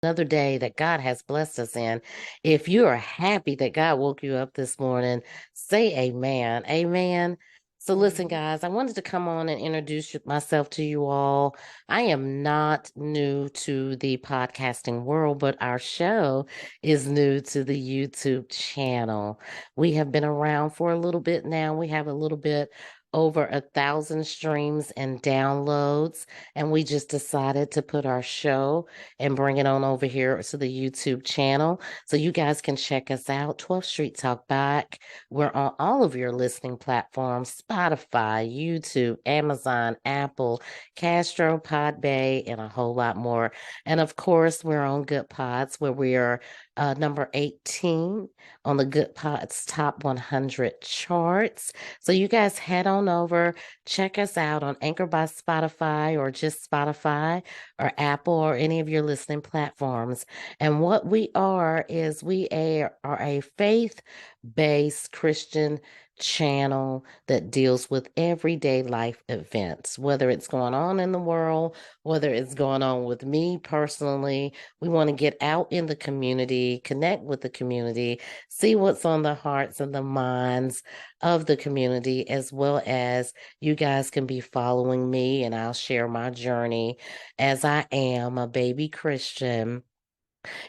another day that God has blessed us in. If you are happy that God woke you up this morning, say amen. Amen. So, listen, Mhm. guys, I wanted to come on and introduce myself to you all. I am not new to the podcasting world, but our show is new to the YouTube channel. We have been around for a little bit now. We have a little bit over 1,000 streams and downloads, and we just decided to put our show and bring it on over here to the YouTube channel so you guys can check us out. 12th Street Talk Back. We're on all of your listening platforms: Spotify, YouTube, Amazon, Apple, Castro, Podbay, and a whole lot more. And of course, we're on Good Pods, where we are number 18 on the Good Pods Top 100 charts. So you guys head on over, check us out on Anchor by Spotify or just Spotify or Apple or any of your listening platforms. And what we are is are a faith-based Christian channel that deals with everyday life events, whether it's going on in the world, whether it's going on with me personally. We want to get out in the community, connect with the community, see what's on the hearts and the minds of the community, as well as you guys can be following me and I'll share my journey as I am a baby Christian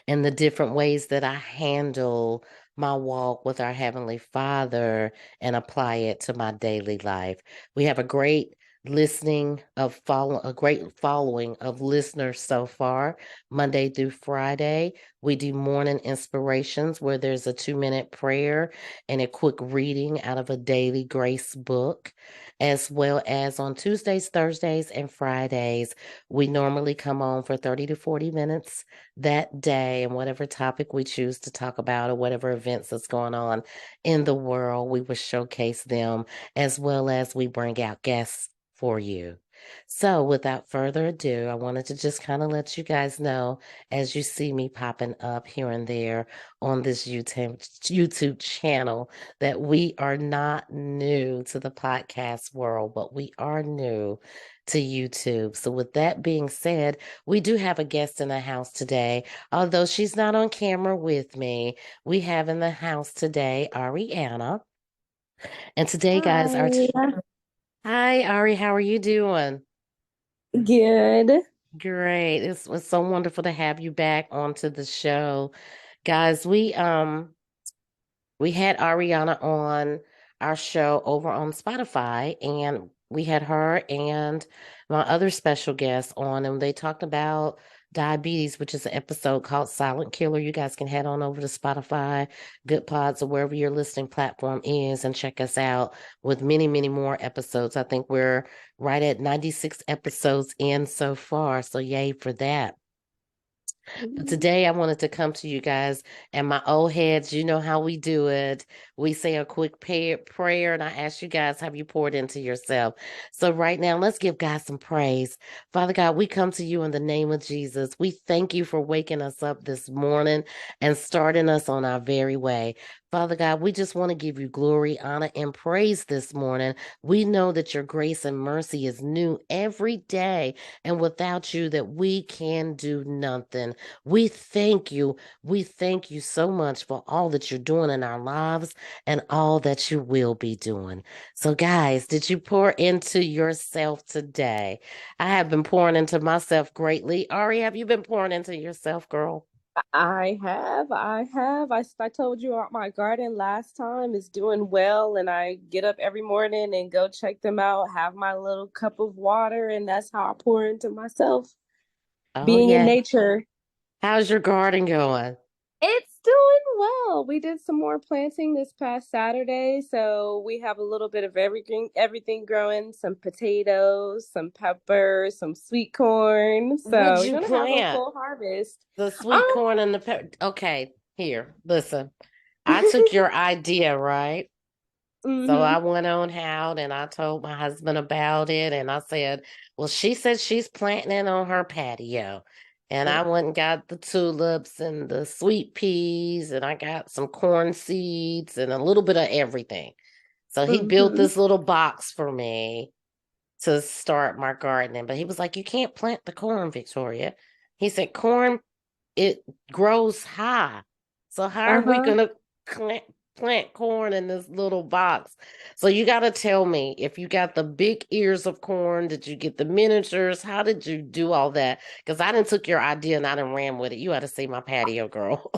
and the different ways that I handle my walk with our Heavenly Father and apply it to my daily life. We have a great following of listeners so far, Monday through Friday. We do morning inspirations where there's a 2-minute prayer and a quick reading out of a daily grace book, as well as on Tuesdays, Thursdays, and Fridays. We normally come on for 30 to 40 minutes that day, and whatever topic we choose to talk about or whatever events that's going on in the world, we will showcase them, as well as we bring out guests for you. So without further ado, I wanted to just kind of let you guys know, as you see me popping up here and there on this YouTube channel, that we are not new to the podcast world, but we are new to YouTube. So with that being said, we do have a guest in the house today. Although she's not on camera with me, we have in the house today Arianna. And today, guys, Hi. hi, Ari, how are you doing? Good. Great. It was so wonderful to have you back onto the show. Guys, we had Ariana on our show over on Spotify, and we had her and my other special guest on, and they talked about diabetes, which is an episode called Silent Killer. You guys can head on over to Spotify, Good Pods, or wherever your listening platform is, and check us out with many, many more episodes. I think we're right at 96 episodes in so far, so yay for that. But today I wanted to come to you guys and my old heads, you know how we do it. We say a quick prayer and I ask you guys, have you poured into yourself? So right now, let's give God some praise. Father God, we come to you in the name of Jesus. We thank you for waking us up this morning and starting us on our very way. Father God, we just want to give you glory, honor, and praise this morning. We know that your grace and mercy is new every day, and without you, that we can do nothing. We thank you. We thank you so much for all that you're doing in our lives and all that you will be doing. So, guys, did you pour into yourself today? I have been pouring into myself greatly. Ari, have you been pouring into yourself, girl? I told you my garden last time is doing well, and I get up every morning and go check them out, have my little cup of water, and that's how I pour into myself, Oh, being in yeah. nature. How's your garden going? It's doing well. We did some more planting this past Saturday, so we have a little bit of everything growing, some potatoes, some peppers, some sweet corn. What'd So we're you gonna have a plant? full harvest. The Um, sweet corn and the pepper. Okay, here, listen. I took your idea, right? So I hmm went on out and I told my husband about it. And I said, well, she said she's planting it on her patio. And I went and got the tulips and the sweet peas, and I got some corn seeds and a little bit of everything. So he built hmm this little box for me to start my gardening. But he was like, you can't plant the corn, Victoria. He said, corn it grows high. So how are we Uh-huh. gonna plant, plant corn in this little box? So you got to tell me if you got the big ears of corn, did you get the miniatures? How did you do all that? Because I didn't took your idea and I didn't ran with it. You had to see my patio, girl.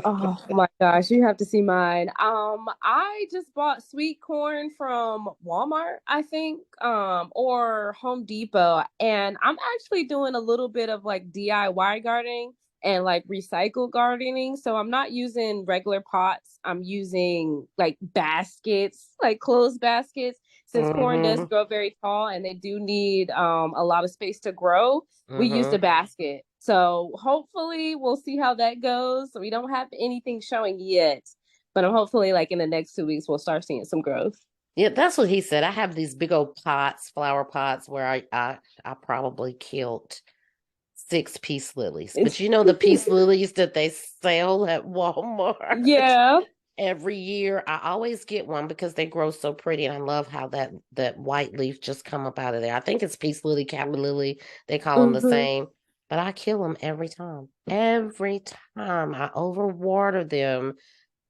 Oh my gosh, you have to see mine. I just bought sweet corn from Walmart, I think, or Home Depot, and I'm actually doing a little bit of like DIY gardening and like recycle gardening. So I'm not using regular pots. I'm using like baskets, like closed baskets, since corn does Hmm. grow very tall and they do need a lot of space to grow. We used a Hmm. basket. So hopefully we'll see how that goes. We don't have anything showing yet, but I'm hopefully like in the next 2 weeks we'll start seeing some growth. Yeah, that's what he said. I have these big old pots, flower pots, where I probably killed six peace lilies. But you know the peace lilies that they sell at Walmart Yeah. every year. I always get one because they grow so pretty, and I love how that white leaf just come up out of there. I think it's peace lily, cat lily. They call them the Hmm. same, but I kill them every time. Every time I overwater them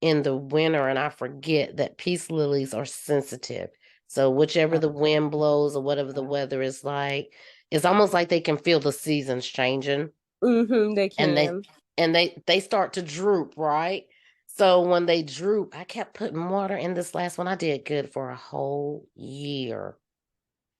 in the winter, and I forget that peace lilies are sensitive. So whichever the wind blows or whatever the weather is like, it's almost like they can feel the seasons changing, They and they can. and they start to droop, right? So when they droop, I kept putting water in this last one. I did good for a whole year.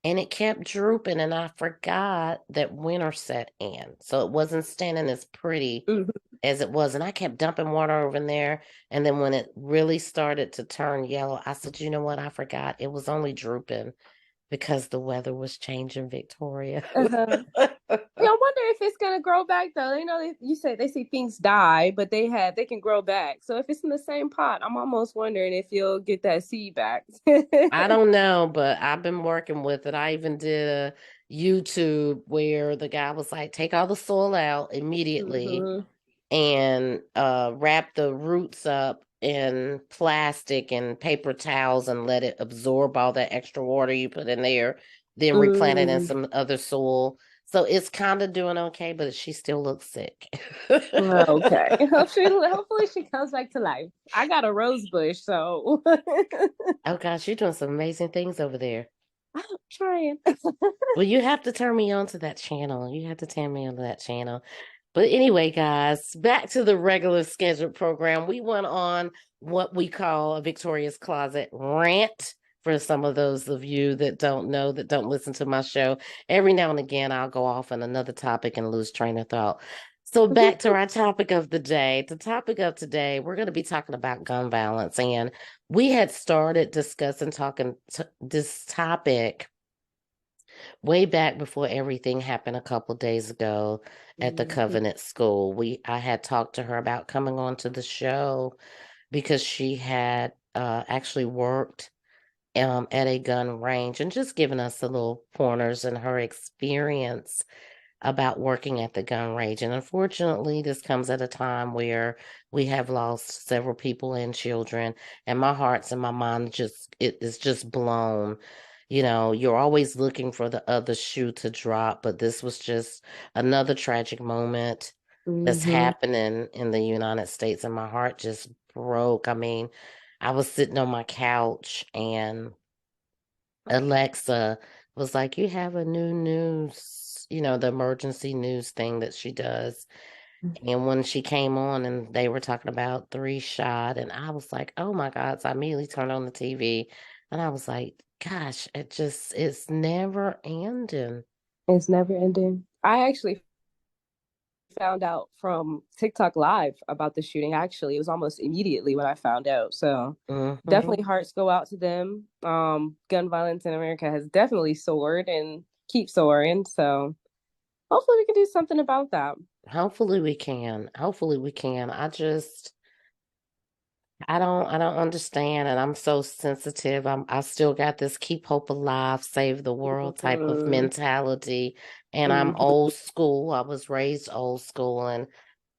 And it kept drooping, and I forgot that winter set in. So it wasn't standing as pretty Hmm. as it was. And I kept dumping water over in there. And then when it really started to turn yellow, I said, you know what? I forgot. It was only drooping because the weather was changing, Victoria. Uh-huh. Yeah, I wonder if it's gonna grow back though. You know, you say they see things die, but they can grow back. So if it's in the same pot, I'm almost wondering if you'll get that seed back. I don't know, but I've been working with it. I even did a YouTube where the guy was like, take all the soil out immediately Hmm. and wrap the roots up in plastic and paper towels and let it absorb all that extra water you put in there, then replant it in Mm. some other soil. So it's kind of doing okay, but she still looks sick. Okay. Hopefully she comes back to life. I got a rose bush, so Oh gosh, you're doing some amazing things over there. I'm trying. Well, you have to turn me on to that channel. You have to turn me on to that channel. But anyway, guys, back to the regular scheduled program. We went on what we call a Victoria's Closet rant for some of those of you that don't know, that don't listen to my show. Every now and again, I'll go off on another topic and lose train of thought. So, back to our topic of the day. The topic of today, we're going to be talking about gun violence. And we had started discussing, talking this topic way back before everything happened a couple days ago at the Mhm. Covenant School. I had talked to her about coming on to the show because she had actually worked at a gun range and just giving us the little pointers and her experience about working at the gun range. And unfortunately, this comes at a time where we have lost several people and children, and my hearts and my mind just it is just blown. You know, you're always looking for the other shoe to drop, but this was just another tragic moment that's Mhm. happening in the United States, and my heart just broke. I mean, I was sitting on my couch and Alexa was like, you have a new news, the emergency news thing that she does. And when she came on and they were talking about three shot, and I was like, oh my God. So I immediately turned on the TV and I was like, gosh, it's never ending. It's never ending. I actually found out from TikTok Live about the shooting. Actually, it was almost immediately when I found out. So Hmm. definitely hearts go out to them. Gun violence in America has definitely soared and keeps soaring. So hopefully we can do something about that. Hopefully we can. Hopefully we can. I don't understand, and I'm so sensitive. I still got this keep hope alive, save the world type of Mhm. mentality. And I'm Mhm. old school. I was raised old school, and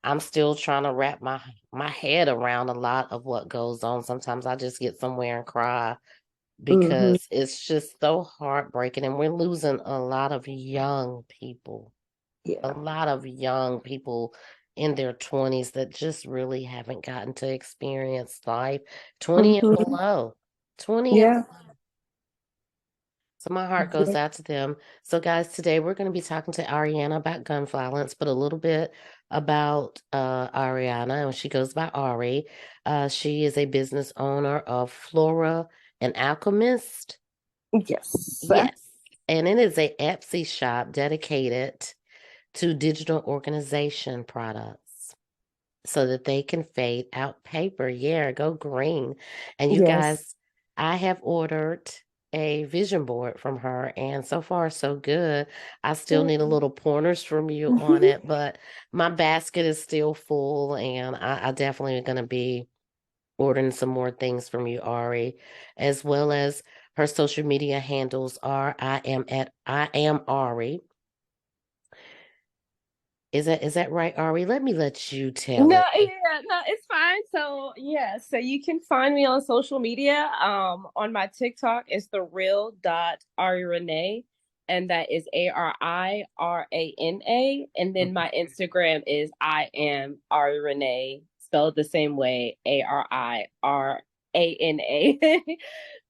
I'm still trying to wrap my head around a lot of what goes on. Sometimes I just get somewhere and cry Mhm. because it's just so heartbreaking, and we're losing a lot of young people. A Yeah. lot of young people. in their 20s that just really haven't gotten to experience life, 20 and Hmm. below. 20 and Yeah. so my heart goes out to them. So guys, today we're going to be talking to Ariana about gun violence, but a little bit about Ariana, and she goes by Ari. She is a business owner of Flora and Alchemist. Yes. Yes. And it is a Etsy shop dedicated to digital organization products so that they can fade out paper. Yeah, go green. And you Yes. guys, I have ordered a vision board from her, and so far, so good. I still need a little pointers from you on it, but my basket is still full, and I definitely am going to be ordering some more things from you, Ari, as well as her social media handles are I am Ari. Is that right, Ari? Let me let you tell No, it. yeah, no, it's fine. So yeah, so you can find me on social media. On my TikTok, it's the real dot Ari Renee, and that is Arina. And then my Instagram is I am Ari Renee, spelled the same way, Arina.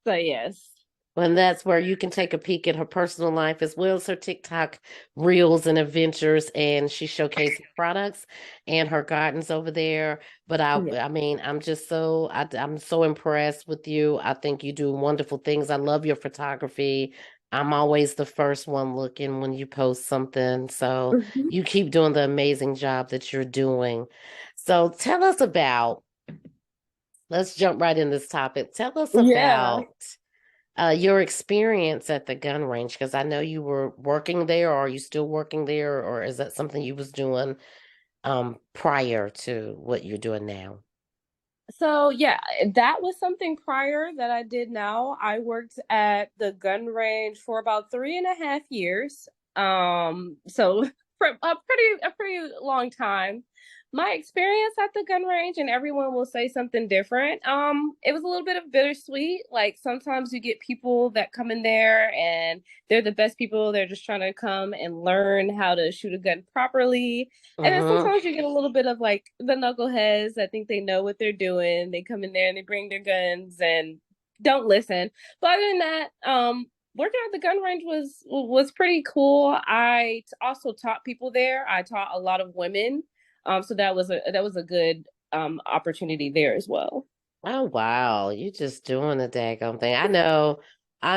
So yes. And that's where you can take a peek at her personal life as well as her TikTok reels and adventures. And she showcases products and her gardens over there. But Yeah. I mean, I'm so impressed with you. I think you do wonderful things. I love your photography. I'm always the first one looking when you post something. So Mhm. you keep doing the amazing job that you're doing. So tell us about, let's jump right in this topic. Tell us Yeah. about your experience at the gun range, because I know you were working there, or are you still working there, or is that something you was doing prior to what you're doing now? So yeah, that was something prior that I did now. I worked at the gun range for about 3.5 years. So for a pretty long time. My experience at the gun range, and everyone will say something different. It was a little bit of bittersweet. Like sometimes you get people that come in there and they're the best people. They're just trying to come and learn how to shoot a gun properly, and then Mm-hmm. sometimes you get a little bit of like the knuckleheads that think they know what they're doing. They come in there and they bring their guns and don't listen. But other than that, working at the gun range was pretty cool. Also taught people there. I taught a lot of women. So that was a good opportunity there as well. Oh wow, you just doing the daggone thing. I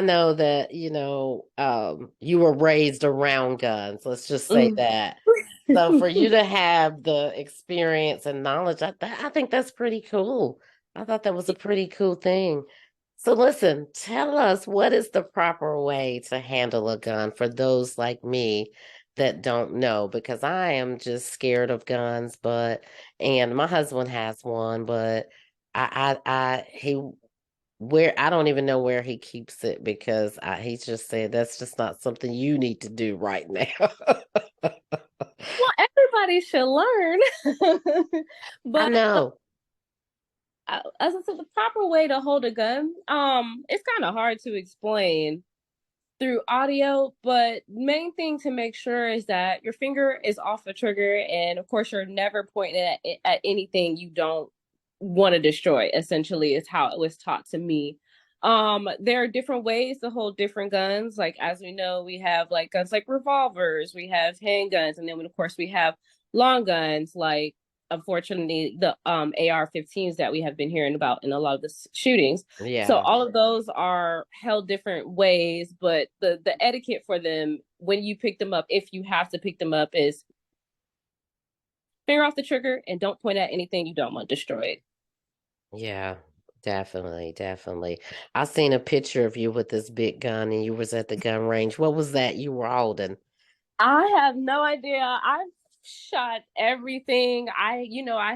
know that, you were raised around guns. Let's just say Mm. that. So for you to have the experience and knowledge, I think that's pretty cool. I thought that was a pretty cool thing. So listen, tell us, what is the proper way to handle a gun for those like me that don't know? Because I am just scared of guns, and my husband has one, but he where I don't even know where he keeps it because he just said that's just not something you need to do right now. Well, everybody should learn. I But know. as I said, the proper way to hold a gun, it's kind of hard to explain through audio, but main thing to make sure is that your finger is off the trigger, and of course, you're never pointing at anything you don't want to destroy. Essentially, is how it was taught to me. There are different ways to hold different guns. Like as we know, we have like guns like revolvers, we have handguns, and then of course we have long guns like unfortunately the AR-15s that we have been hearing about in a lot of the shootings. So Yeah. all of those are held different ways, but the etiquette for them when you pick them up, if you have to pick them up, is finger off the trigger and don't point at anything you don't want destroyed. Yeah. Definitely, definitely. I seen a picture of you with this big gun and you was at the gun range. What was that you were holding? I have no idea. I've shot everything. I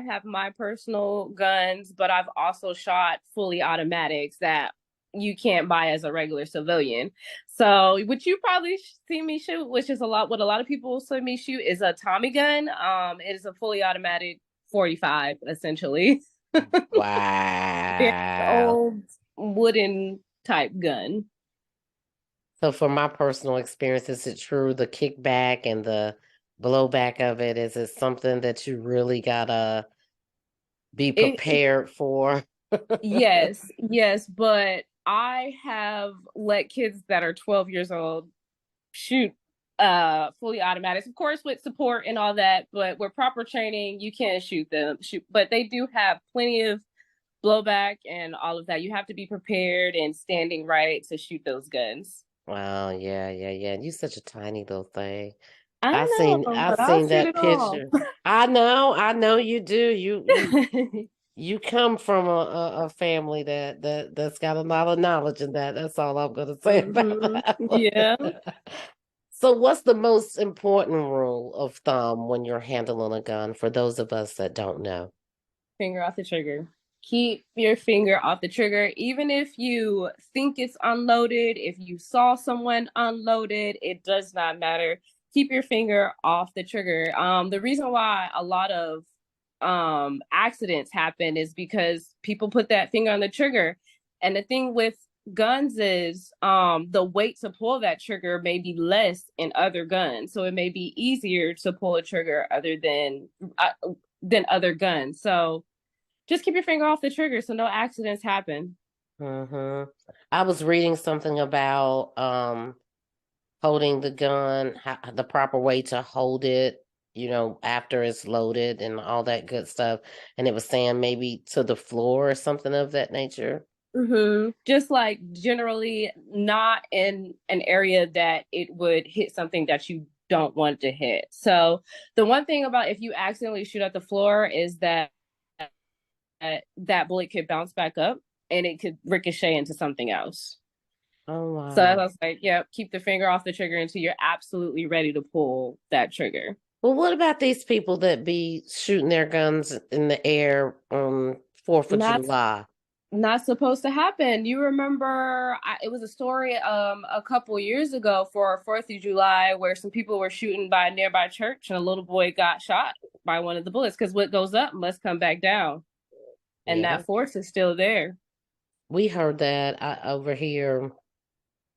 have my personal guns, but I've also shot fully automatics that you can't buy as a regular civilian. So, what you probably see me shoot, which is what a lot of people see me shoot, is a Tommy gun. It is a fully automatic 45, essentially. Very Wow. old wooden type gun. So for my personal experience, is it true the kickback and the blowback of it? Is it something that you really gotta be It prepared for? yes, yes, but I have let kids that are 12 years old shoot fully automatics, of course with support and all that, but with proper training you can shoot, but they do have plenty of blowback and all of that. You have to be prepared and standing right to shoot those guns. Wow, yeah, yeah, yeah. And you're such a tiny little thing. I know, I but I'll seen shoot that it all. picture. I know you do. You come from a family that's got a lot of knowledge in that. That's all I'm gonna say about Hmm. that one. Yeah. So what's the most important rule of thumb when you're handling a gun for those of us that don't know? Finger off the trigger. Keep your finger off the trigger. Even if you think it's unloaded, if you saw someone unloaded, it does not matter. Keep your finger off the trigger. The reason why a lot of accidents happen is because people put that finger on the trigger. And the thing with guns is the weight to pull that trigger may be less in other guns. So it may be easier to pull a trigger than other guns. So just keep your finger off the trigger so no accidents happen. hmm I was reading something about holding the gun, the proper way to hold it, after it's loaded and all that good stuff. And it was saying maybe to the floor or something of that nature. Just like generally not in an area that it would hit something that you don't want to hit. So the one thing about if you accidentally shoot at the floor is that that bullet could bounce back up and it could ricochet into something else. Oh, So I wow. was like, yeah, keep the finger off the trigger until you're absolutely ready to pull that trigger. Well, what about these people that be shooting their guns in the air on 4th of Not July? not supposed to happen. You remember it was a story a couple years ago for 4th of July where some people were shooting by a nearby church and a little boy got shot by one of the bullets because what goes up must come back down and Yeah, that force is still there. we heard that over here.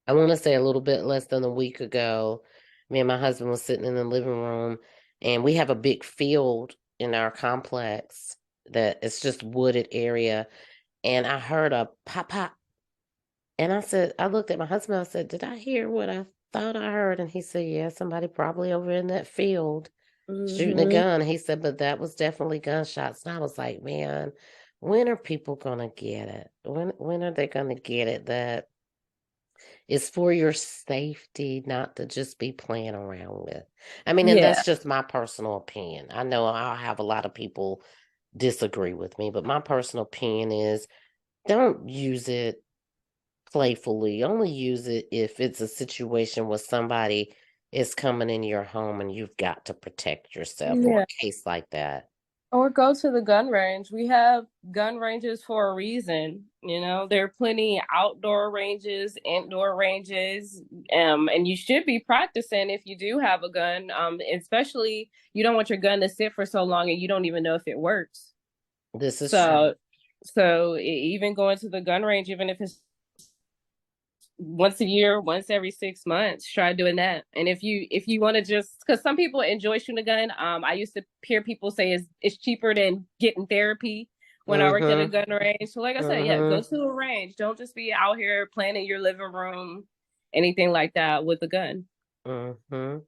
I want to say a little bit less than a week ago. Me and my husband was sitting in the living room, and we have a big field in our complex that it's just wooded area. And I heard a pop pop, and I looked at my husband. I said, "Did I hear what I thought I heard?" And he said, "Yeah, somebody probably over in that field shooting a Hmm. gun." He said, "But that was definitely gunshots." And I was like, "Man, when are people gonna get it? When are they gonna get it that?" It's for your safety, not to just be playing around with. I mean, and Yeah. that's just my personal opinion. I know I'll have a lot of people disagree with me, but my personal opinion is don't use it playfully. Only use it if it's a situation where somebody is coming in your home and you've got to protect yourself or Yeah. a case like that. Or go to the gun range. We have gun ranges for a reason. There are plenty outdoor ranges, indoor ranges, and you should be practicing if you do have a gun. Especially you don't want your gun to sit for so long and you don't even know if it works. This is true. So, even going to the gun range, even if it's once a year, once every 6 months, try doing that. And if you want to just because some people enjoy shooting a gun, I used to hear people say it's cheaper than getting therapy when I worked at a Mm-hmm. gun range. So like I said, yeah, go Mm-hmm. to a range. Don't just be out here playing in your living room, anything like that with a gun. Mm-hmm.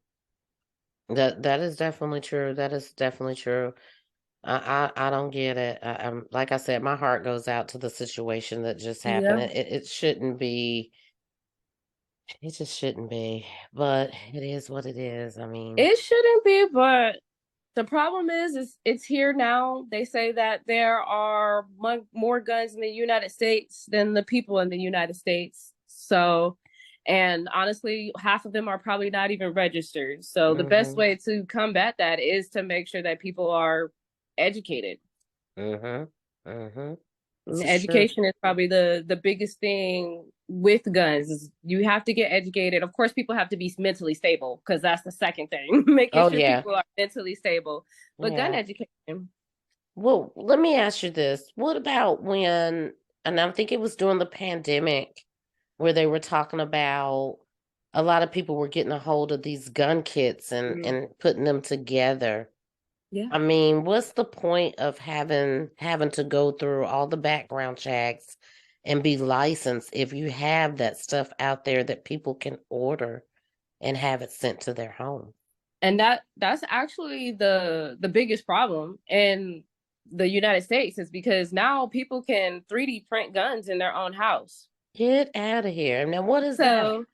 That is definitely true. That is definitely true. I don't get it. Like I said, my heart goes out to the situation that just happened. Yeah. It shouldn't be. It just shouldn't be. But it is what it is. I mean, It shouldn't be, but the problem is it's here now. They say that there are more guns in the United States than the people in the United States. So, and honestly, half of them are probably not even registered. So the best mm-hmm, way to combat that is to make sure that people are educated. mm-hmm, mm-hmm. This is true. Education is probably the biggest thing with guns. Is you have to get educated. Of course, people have to be mentally stable because that's the second thing, making Oh sure yeah, people are mentally stable. But gun yeah. education, Well, let me ask you this. What about when, and I think it was during the pandemic, where they were talking about a lot of people were getting a hold of these gun kits Mhm. and putting them together. Yeah. I mean, what's the point of having to go through all the background checks and be licensed if you have that stuff out there that people can order and have it sent to their home? And that's actually the biggest problem in the United States is because now people can 3D print guns in their own house. Get out of here. Now, what is that? So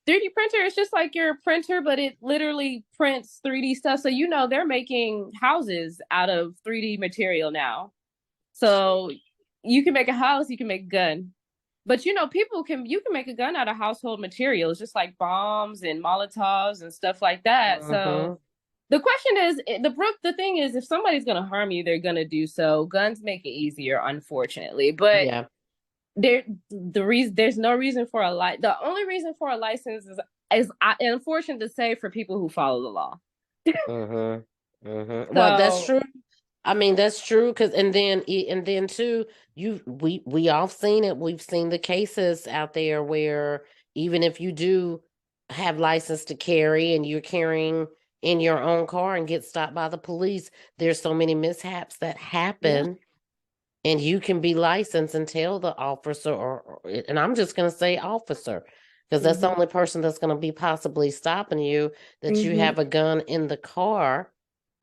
3D printer is just like your printer, but it literally prints 3D stuff. So they're making houses out of 3D material now. So you can make a house, you can make a gun. But people can you can make a gun out of household materials, just like bombs and Molotovs and stuff like that. So Mm-hmm. the question is the thing is if somebody's gonna harm you, they're gonna do so. Guns make it easier, unfortunately. But Yeah. there's no reason for the only reason for a license is unfortunate to say for people who follow the law. Mm-hmm. Mm-hmm. Well, that's So true. I mean, that's true because and then too, we all seen it. We've seen the cases out there where even if you do have license to carry and you're carrying in your own car and get stopped by the police, there's so many mishaps that yeah. happen and you can be licensed and tell the officer and I'm just going to say officer because that's the Hmm. only person that's going to be possibly stopping you that you Hmm. have a gun in the car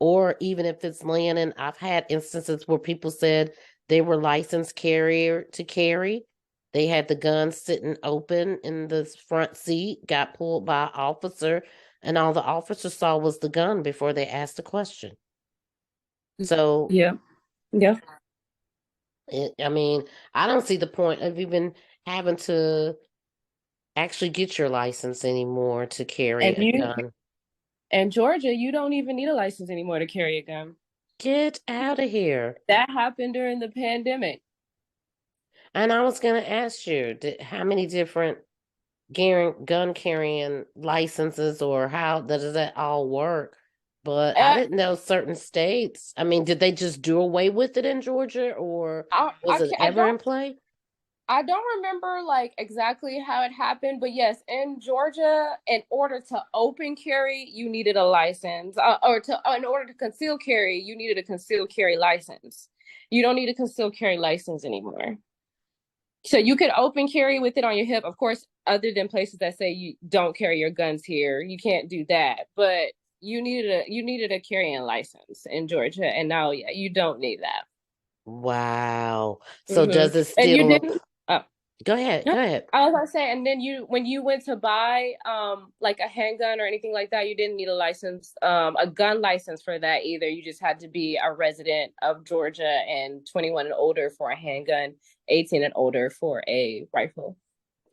or even if it's laying in. I've had instances where people said they were licensed carrier to carry. They had the gun sitting open in the front seat, got pulled by an officer, and all the officer saw was the gun before they asked the question. So Yeah. Yeah. I mean, I don't see the point of even having to actually get your license anymore to carry And a you gun. in Georgia, you don't even need a license anymore to carry a gun. Get out of here. That happened during the pandemic. And I was going to ask you, how many different gun carrying licenses or how does that all work? But I Uh, didn't know certain states. I mean, did they just do away with it in Georgia or was it I ever in don't play? remember like exactly how it happened, but yes, in Georgia, in order to open carry, you needed a license, or to in order to conceal carry, you needed a concealed carry license. You don't need a concealed carry license anymore. So you could open carry with it on your hip, of course, other than places that say you don't carry your guns here. You can't do that. But you needed a carrying license in Georgia. And now yeah, you don't need that. Wow. So Hmm. does it And you still didn't go ahead, no, go ahead. I was gonna say, and then when you went to buy like a handgun or anything like that, you didn't need a license, a gun license for that either. You just had to be a resident of Georgia and 21 and older for a handgun, 18 and older for a rifle.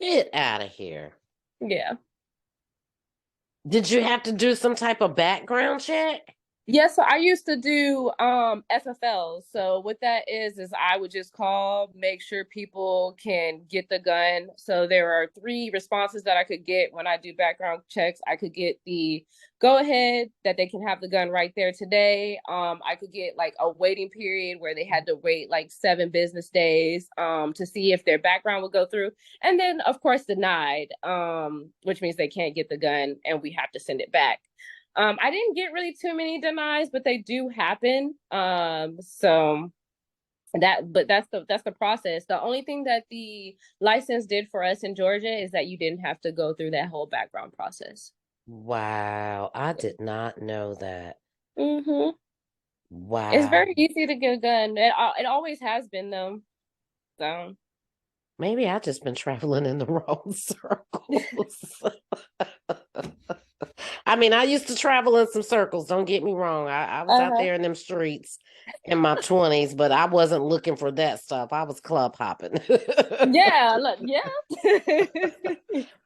Get out of here. Yeah. Did you have to do some type of background check? Yeah, so I used to do FFL. So what that is I would just call, make sure people can get the gun. So there are three responses that I could get when I do background checks. I could get the go ahead that they can have the gun right there today. I could get like a waiting period where they had to wait like 7 business days to see if their background would go through. And then of course denied, which means they can't get the gun and we have to send it back. I didn't get really too many denies, but they do happen. So that's the process. The only thing that the license did for us in Georgia is that you didn't have to go through that whole background process. Wow, I did not know that. Hmm. It's Wow. very easy to get a gun. It always has been though. So Maybe I just been traveling in the wrong circles. I mean, I used to travel in some circles, don't get me wrong. I was out uh-huh. there in them streets in my 20s, but I wasn't looking for that stuff. I was club hopping. Yeah, look, yeah.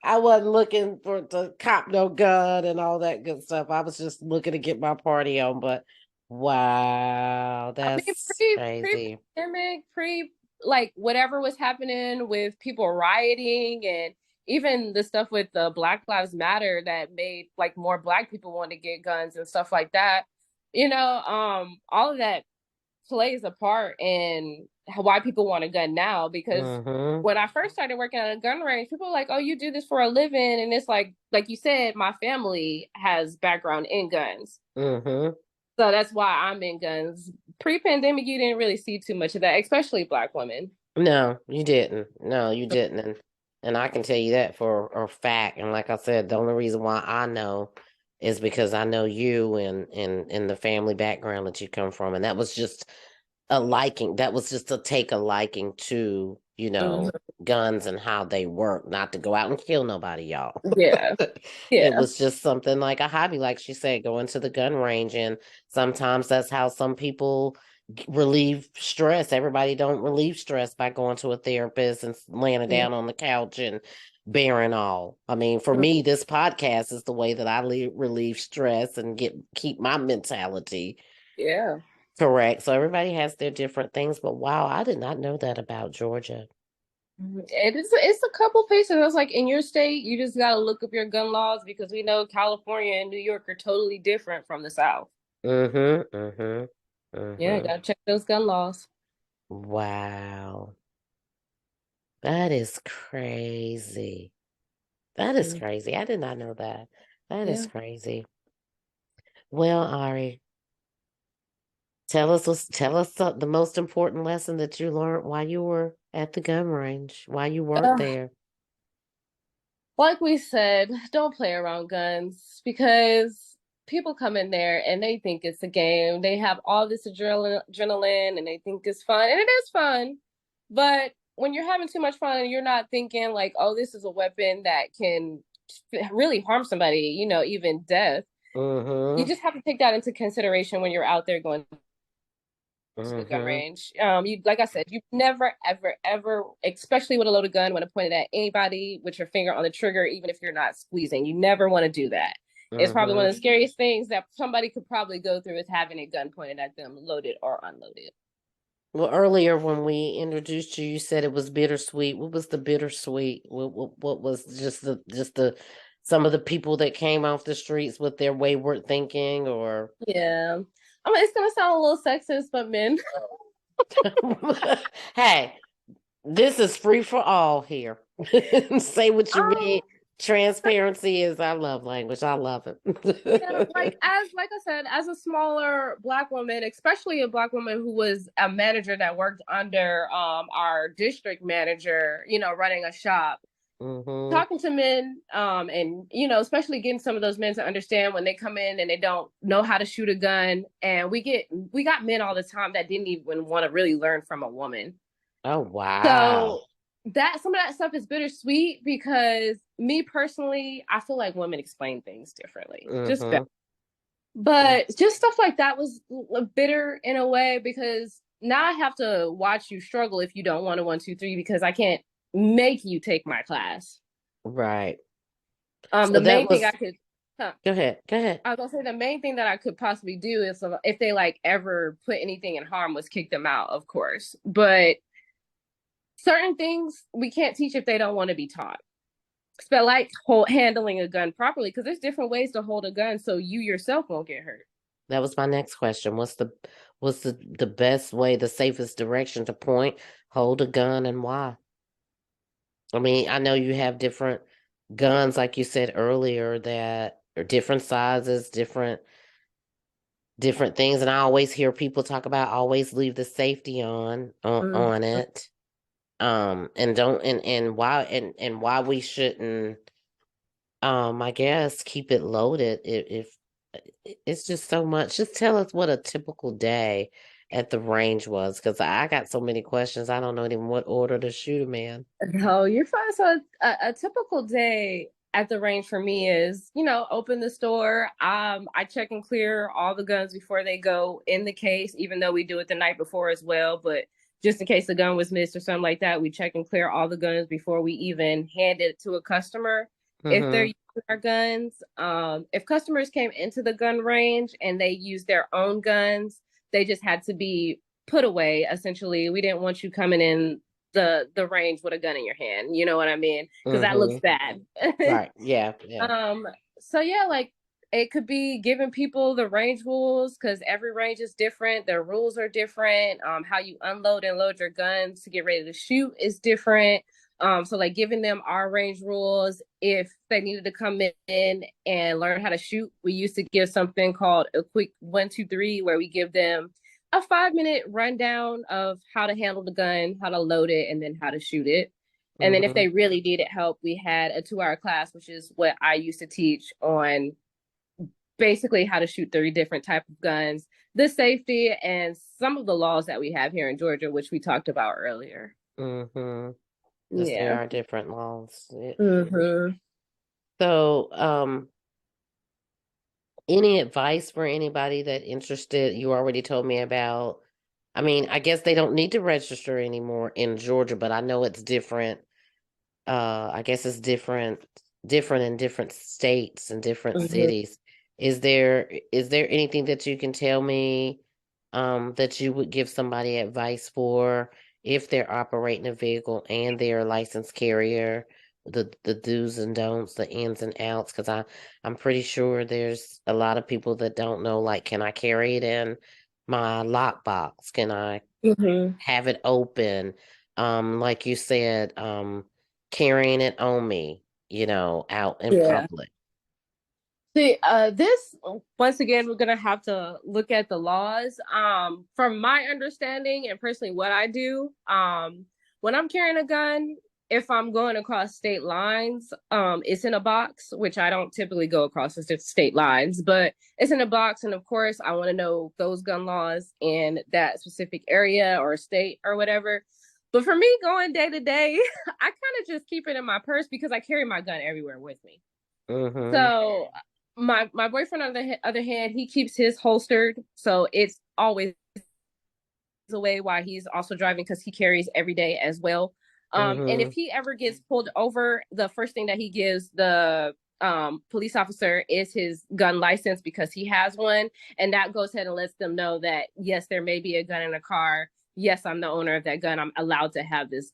I wasn't looking for to cop no gun and all that good stuff. I was just looking to get my party on. But wow, I mean, that's pre crazy. pandemic, pre like whatever was happening with people rioting and even the stuff with the Black Lives Matter that made like more Black people want to get guns and stuff like that. All of that plays a part in why people want a gun now. Because Mm-hmm. when I first started working at a gun range, people were like, "Oh, you do this for a living?" And it's like you said, my family has background in guns, Mm-hmm. so that's why I'm in guns. Pre-pandemic, you didn't really see too much of that, especially Black women. No, you didn't. No, you didn't. And I can tell you that for a fact. And like I said, the only reason why I know is because I know you and the family background that you come from. And that was just a liking. That was just to take a liking to, Mhm. guns and how they work, not to go out and kill nobody, y'all. Yeah, It yeah, was just something like a hobby, like she said, going to the gun range. And sometimes that's how some people relieve stress. Everybody don't relieve stress by going to a therapist and laying it Mhm. down on the couch and bearing all. I mean, for me, this podcast is the way that I relieve stress and keep my mentality yeah. correct. So everybody has their different things, but wow, I did not know that about Georgia. It's a couple places. It's like in your state, you just gotta look up your gun laws because we know California and New York are totally different from the South. Mm-hmm. Mm-hmm. Yeah, Mm-hmm. gotta check those gun laws. Wow. That is crazy. That is Mm. crazy. I did not know that. That is Yeah. crazy. Well, Ari, tell us the most important lesson that you learned while you were at the gun range, while you worked Uh, there. like we said, don't play around guns because people come in there and they think it's a game. They have all this adrenaline and they think it's fun, and it is fun. But when you're having too much fun, you're not thinking like, oh, this is a weapon that can really harm somebody, even death. You Mm-hmm. just have to take that into consideration when you're out there going to the gun Mm-hmm. range. You like I said, you never, ever, ever, especially with a loaded gun, want to point it at anybody with your finger on the trigger, even if you're not squeezing. You never want to do that. It's probably one Mm-hmm. of the scariest things that somebody could probably go through is having a gun pointed at them, loaded or unloaded. Well, earlier when we introduced you, you said it was bittersweet. What was the bittersweet? What was just the some of the people that came off the streets with their wayward thinking, or Yeah. I mean, it's gonna sound a little sexist, but men. hey, this is free for all here. Say what you mean. um, Transparency is our love language. I love Yeah, like it. like I said, as a smaller Black woman, especially a Black woman who was a manager that worked under our district manager, running a shop, Hmm. talking to men, and especially getting some of those men to understand when they come in and they don't know how to shoot a gun. And we got men all the time that didn't even want to really learn from a woman. Oh wow. So that some of that stuff is bittersweet because me personally, I feel like women explain things differently. Just Hmm. but just stuff like that was bitter in a way because now I have to watch you struggle if you don't want to 1, 2, 3 because I can't make you take my class. Right. The So that main thing I was. could, huh, Go ahead. Go ahead. I was gonna say the main thing that I could possibly do is if they like ever put anything in harm was kick them out, of course. But certain things we can't teach if they don't want to be taught. But like handling a gun properly, because there's different ways to hold a gun so you yourself won't get hurt. That was my next question. What's the best way, the safest direction to point, hold a gun, and why? I mean, I know you have different guns, like you said earlier, that are different sizes, different things, and I always hear people talk about always leave the safety Mm. on it. And don't and why we shouldn't I guess keep it loaded if it's just so much. Just tell us what a typical day at the range was, because I got so many questions. I don't know even what order to shoot them in. No, you're fine. So a typical day at the range for me is, open the store. I check and clear all the guns before they go in the case, even though we do it the night before as well. But just in case the gun was missed or something like that, we check and clear all the guns before we even hand it to a customer if they're Mm-hmm. using our guns. If customers came into the gun range and they used their own guns, they just had to be put away. Essentially, we didn't want you coming in the range with a gun in your hand. You know what I mean? Because that looks Mm-hmm. bad. Right. Yeah. Yeah. um. So yeah, like it could be giving people the range rules because every range is different. Their rules are different. How you unload and load your guns to get ready to shoot is different. So like giving them our range rules. If they needed to come in and learn how to shoot, we used to give something called a quick 1, 2, 3, where we give them a 5 minute rundown of how to handle the gun, how to load it, and then how to shoot it. And then if Mm-hmm. they really needed help, we had a 2 hour class, which is what I used to teach on basically how to shoot 30 different type of guns, the safety, and some of the laws that we have here in Georgia, which we talked about earlier. Mm-hmm. Because there Yeah. are different laws. Mm-hmm. So, any advice for anybody that interested? You already told me about. I mean, I guess they don't need to register anymore in Georgia, but I know it's different. I guess it's different in different states and different Mm-hmm. cities. Is there anything that you can tell me that you would give somebody advice for if they're operating a vehicle and they're a licensed carrier, the do's and don'ts, the ins and outs? Because I'm pretty sure there's a lot of people that don't know, like, can I carry it in my lockbox? Can I Mm-hmm. have it open? Like you said, carrying it on me, out in Yeah. public. See, this once again, we're gonna have to look at the laws. From my understanding and personally, what I do, when I'm carrying a gun, if I'm going across state lines, it's in a box, which I don't typically go across the state lines, but it's in a box, and of course, I want to know those gun laws in that specific area or state or whatever. But for me, going day to day, I kind of just keep it in my purse because I carry my gun everywhere with me. Mm-hmm. So my boyfriend on the other hand, he keeps his holstered, so it's always away while he's also driving because he carries every day as well. And Mm-hmm. if he ever gets pulled over, the first thing that he gives the police officer is his gun license because he has one, and that goes ahead and lets them know that yes, there may be a gun in a car. Yes, I'm the owner of that gun. I'm allowed to have this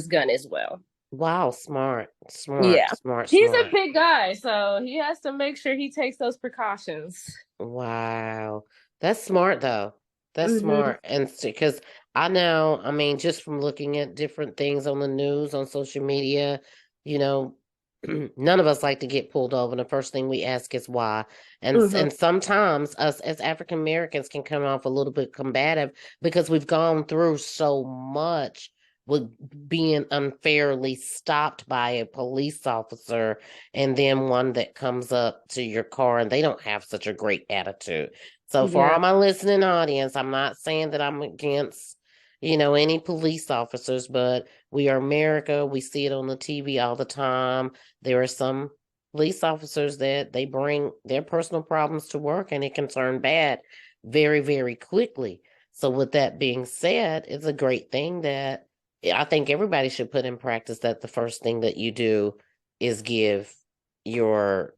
gun as well. Wow, smart, smart, Yeah. smart, He's a smart. big guy, so he has to make sure he takes those precautions. Wow. That's smart though. That's Mm-hmm. smart. And because I know, I mean, just from looking at different things on the news, on social media, you know, none of us like to get pulled over. And the first thing we ask is why. Mm-hmm. And sometimes us as African Americans can come off a little bit combative because we've gone through so much with being unfairly stopped by a police officer, and then one that comes up to your car and they don't have such a great attitude. So for Yeah. all my listening audience, I'm not saying that I'm against, any police officers, but we are America. We see it on the TV all the time. There are some police officers that they bring their personal problems to work and it can turn bad very, very quickly. So with that being said, it's a great thing that I think everybody should put in practice, that the first thing that you do is give your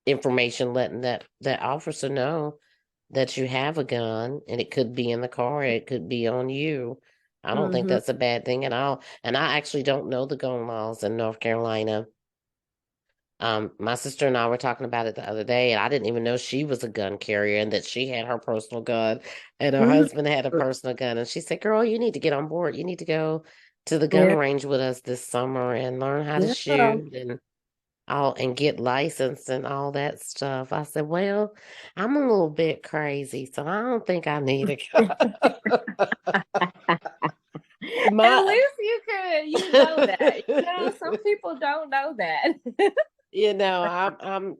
information, letting that officer know that you have a gun, and it could be in the car, it could be on you. I don't think Mm-hmm. that's a bad thing at all. And I actually don't know the gun laws in North Carolina. My sister and I were talking about it the other day, and I didn't even know she was a gun carrier and that she had her personal gun and her Mm-hmm. husband had a personal gun. And she said, "Girl, you need to get on board. You need to go to the gun Yeah. range with us this summer and learn how to Yeah. shoot and get licensed and all that stuff." I said, "Well, I'm a little bit crazy, so I don't think I need a gun." At My least you know that. Some people don't know that. I'm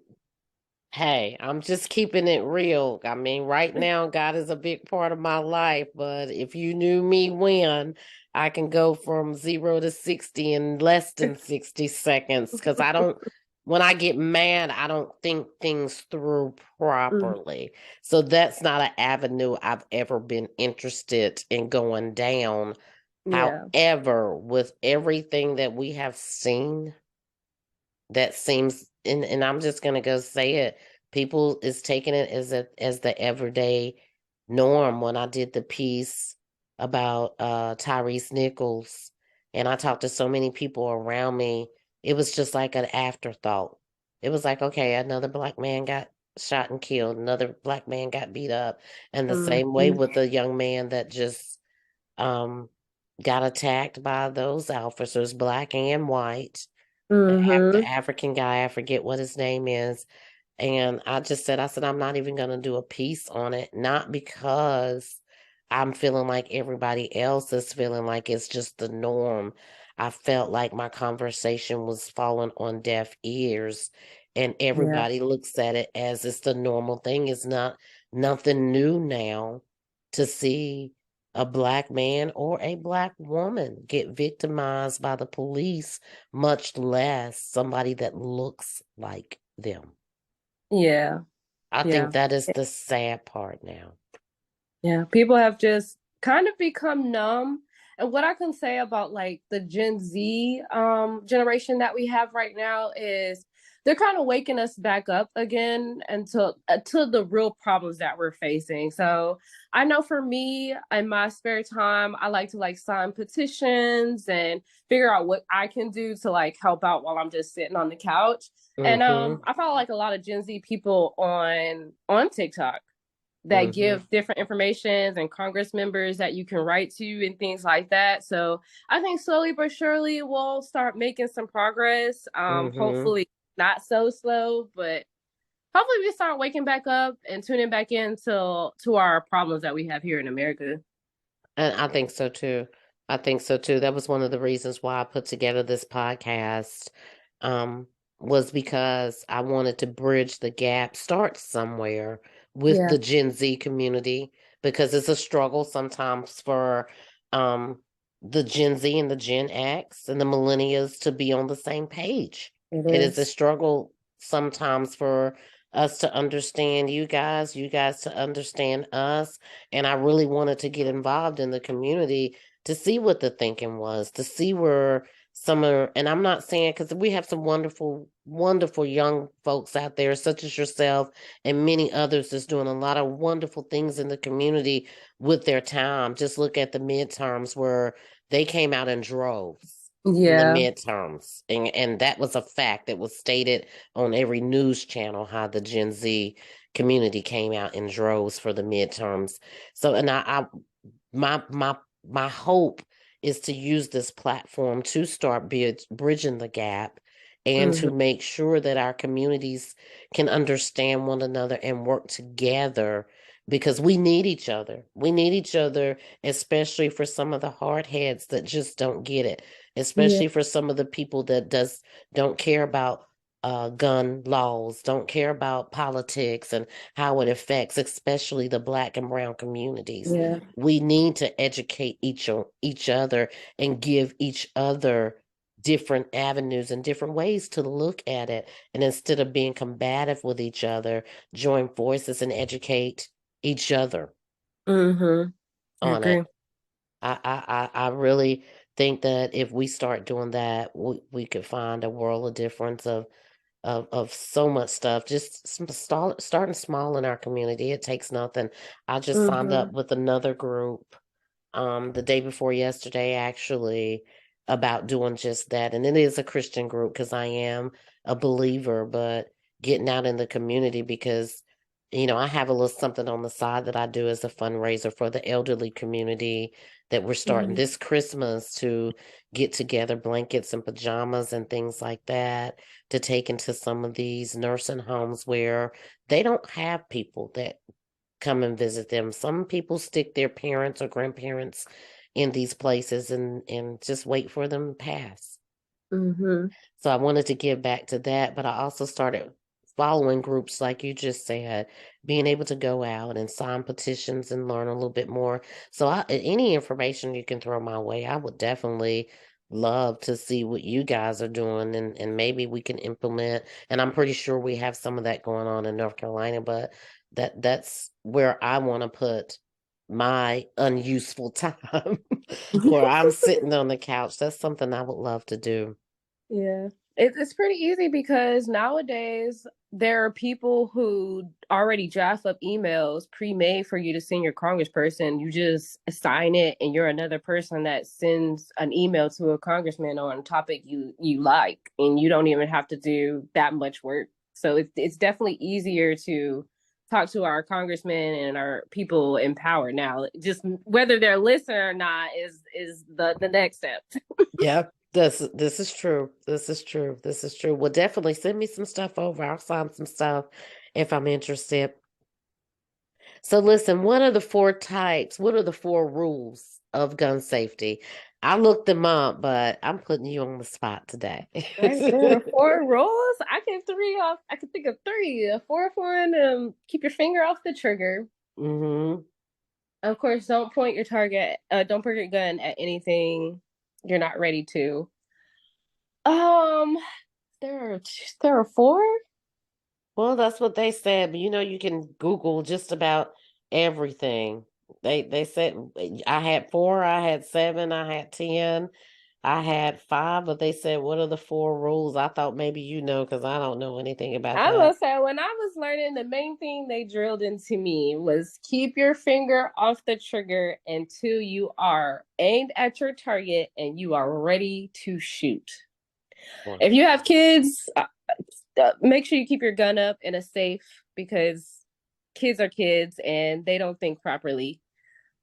hey, I'm just keeping it real. I mean, right now, God is a big part of my life, but if you knew me when, I can go from 0 to 60 in less than 60 seconds because when I get mad, I don't think things through Mhm. properly. So that's not an avenue I've ever been interested in going down. Yeah. However, with everything that we have seen, that seems, and I'm just gonna go say it, people is taking it as the everyday norm. When I did the piece about Tyrese Nichols, and I talked to so many people around me, it was just like an afterthought. It was like, okay, another black man got shot and killed. Another black man got beat up. And the same way Mhm. with the young man that just um got attacked by those officers, black and white. The Mhm. African guy, I forget what his name is. And I said, I'm not even going to do a piece on it. Not because I'm feeling like everybody else is feeling like it's just the norm. I felt like my conversation was falling on deaf ears, and Yeah. everybody looks at it as it's the normal thing. It's not nothing new now to see a black man or a black woman get victimized by the police, much less somebody that looks like them. Yeah. I think Yeah. that is the sad part now. Yeah, people have just kind of become numb. And what I can say about like the Gen Z generation that we have right now is they're kind of waking us back up again to the real problems that we're facing. So I know for me, in my spare time, I like to like sign petitions and figure out what I can do to like help out while I'm just sitting on the couch. And Mm-hmm. I follow like a lot of Gen Z people on TikTok that Mm-hmm. give different informations and Congress members that you can write to and things like that. So I think slowly but surely we'll start making some progress. Mm-hmm. Hopefully not so slow, but hopefully we start waking back up and tuning back into to our problems that we have here in America. And I think so too. I think so too. That was one of the reasons why I put together this podcast, um, was because I wanted to bridge the gap, start somewhere with Yeah, the Gen Z community, because it's a struggle sometimes for um the Gen Z and the Gen X and the millennials to be on the same page. it It is a is. struggle sometimes for us to understand you guys to understand us, and I really wanted to get involved in the community to see what the thinking was, to see where some are, and I'm not saying because we have some wonderful, wonderful young folks out there, such as yourself and many others, that's doing a lot of wonderful things in the community with their time. Just look at the midterms where they came out in droves in the Yeah, midterms, and that was a fact that was stated on every news channel how the Gen Z community came out in droves for the midterms. So, and my hope is to use this platform to start bridging the gap and hmm to make sure that our communities can understand one another and work together, because we need each other. We need each other, especially for some of the hard heads that just don't get it, yeah, especially for some of the people that don't care about gun laws, don't care about politics and how it affects, especially the Black and brown communities. yeah. We need to educate each other and give each other different avenues and different ways to look at it. And instead of being combative with each other, join forces and educate each other hmm I on agree. it. I really think that if we start doing that, we could find a world of difference of so much stuff. Just starting small in our community. It takes nothing. I just signed hmm up with another group the day before yesterday, actually, about doing just that. And it is a Christian group because I am a believer, but getting out in the community because, I have a little something on the side that I do as a fundraiser for the elderly community that we're starting hmm this Christmas to get together blankets and pajamas and things like that to take into some of these nursing homes where they don't have people that come and visit them. Some people stick their parents or grandparents in these places and just wait for them to pass. hmm So I wanted to give back to that, but I also started following groups like you just said, being able to go out and sign petitions and learn a little bit more. So any information you can throw my way, I would definitely love to see what you guys are doing, and maybe we can implement. And I'm pretty sure we have some of that going on in North Carolina, but that's where I want to put my unuseful time where I'm sitting on the couch. That's something I would love to do. Yeah. It's pretty easy because nowadays there are people who already draft up emails pre-made for you to send your congressperson. You just sign it and you're another person that sends an email to a congressman on a topic you like and you don't even have to do that much work. So it's definitely easier to talk to our congressmen and our people in power now. Just whether they're listening or not is the next step. Yeah, this is true. This is true. This is true. Well, definitely send me some stuff over. I'll sign some stuff if I'm interested. So listen, what are the four types? What are the four rules of gun safety? I looked them up, but I'm putting you on the spot today. There are four rules. I can three off. I can think of three. A fourth one, keep your finger off the trigger. Hmm. Of course, don't point your target. Don't point your gun at anything you're not ready to. Um, there are four. Well, that's what they said, but you can Google just about everything. They said I had four, I had seven, I had 10, I had five, but they said what are the four rules? I thought maybe because I don't know anything about I that. will say, when I was learning, the main thing they drilled into me was keep your finger off the trigger until you are aimed at your target and you are ready to shoot. Well, If you have kids, make sure you keep your gun up in a safe, because kids are kids and they don't think properly.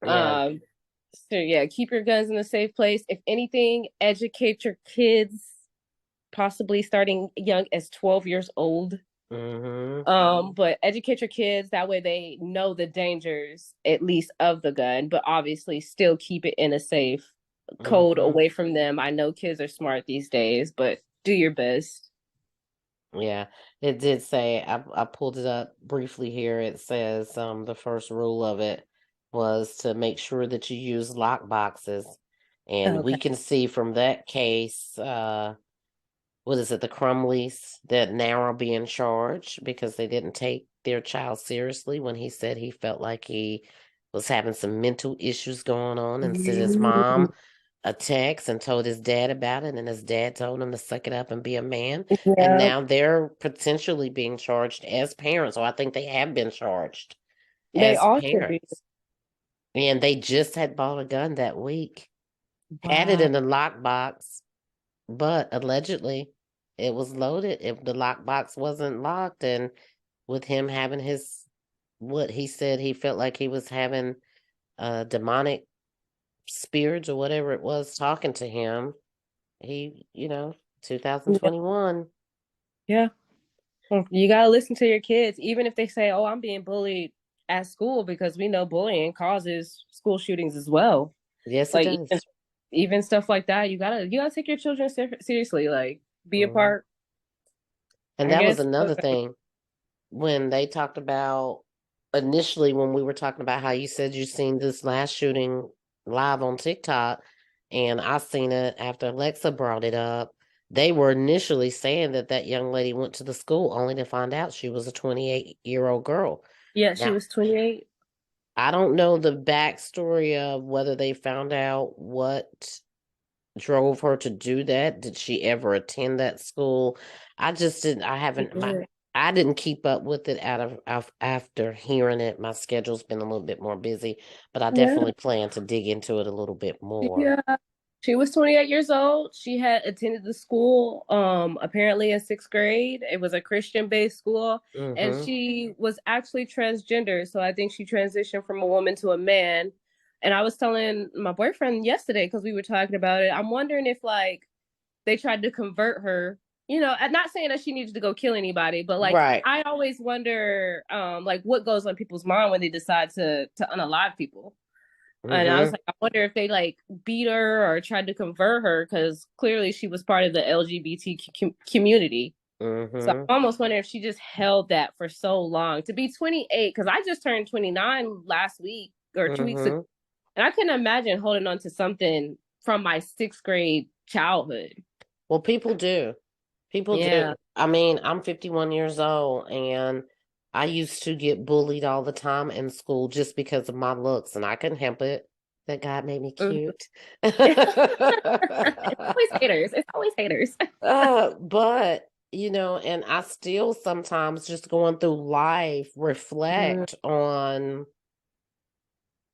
yeah. Um, so yeah, keep your guns in a safe place. If anything, educate your kids, possibly starting young as 12 years old. Hmm. But educate your kids, that way they know the dangers at least of the gun, but obviously still keep it in a safe code Hmm. away from them. I know kids are smart these days, but do your best. Yeah, it did say I pulled it up briefly here. It says the first rule of it was to make sure that you use lock boxes. And we Okay. can see from that case, what is it, the Crumleys that now are being charged because they didn't take their child seriously when he said he felt like he was having some mental issues going on and sent his Mm, mom a text and told his dad about it, and his dad told him to suck it up and be a man. And yeah, now they're potentially being charged as parents, or I think they have been charged they as all should be. parents. And they just had bought a gun that week, had it Wow. in a lockbox, but allegedly it was loaded. If the lockbox wasn't locked, and with him having what he said, he felt like he was having demonic spirits or whatever it was talking to him. He, Yeah. 2021. Yeah. You gotta listen to your kids, even if they say, "Oh, I'm being bullied at school," because we know bullying causes school shootings as well. Yes, it Like even does. even stuff like that, you gotta take your children seriously. Like be a Mhm. part. And I that was guess. another thing when they talked about initially when we were talking about how you said you seen this last shooting live on TikTok, and I seen it after Alexa brought it up. They were initially saying that that young lady went to the school only to find out she was a 28-year-old girl. Yeah, she Now, was 28. I don't know the backstory of whether they found out what drove her to do that. Did she ever attend that school? I just didn't. I haven't. I didn't keep up with it after hearing it. My schedule's been a little bit more busy, but I Yeah. definitely plan to dig into it a little bit more. Yeah. She was 28 years old. She had attended the school apparently in 6th grade. It was a Christian-based school, and Mm-hmm. she was actually transgender. So I think she transitioned from a woman to a man. And I was telling my boyfriend yesterday, because we were talking about it, I'm wondering if like they tried to convert her. I'm not saying that she needs to go kill anybody, but like Right. I always wonder like what goes on people's mind when they decide to unalive people. And I was Mm-hmm. like, I wonder if they like beat her or tried to convert her, because clearly she was part of the LGBT community. So Mm-hmm. I'm almost wondering if she just held that for so long to be 28. Because I just turned 29 last week or 2 weeks ago, Mm-hmm. and I couldn't imagine holding on to something from my 6th grade childhood. Well, people do. People Yeah, do. I mean, I'm 51 years old, and I used to get bullied all the time in school just because of my looks, and I couldn't help it. That God made me mhm. cute. It's always haters. It's always haters. But, and I still sometimes just going through life Mm, reflect on,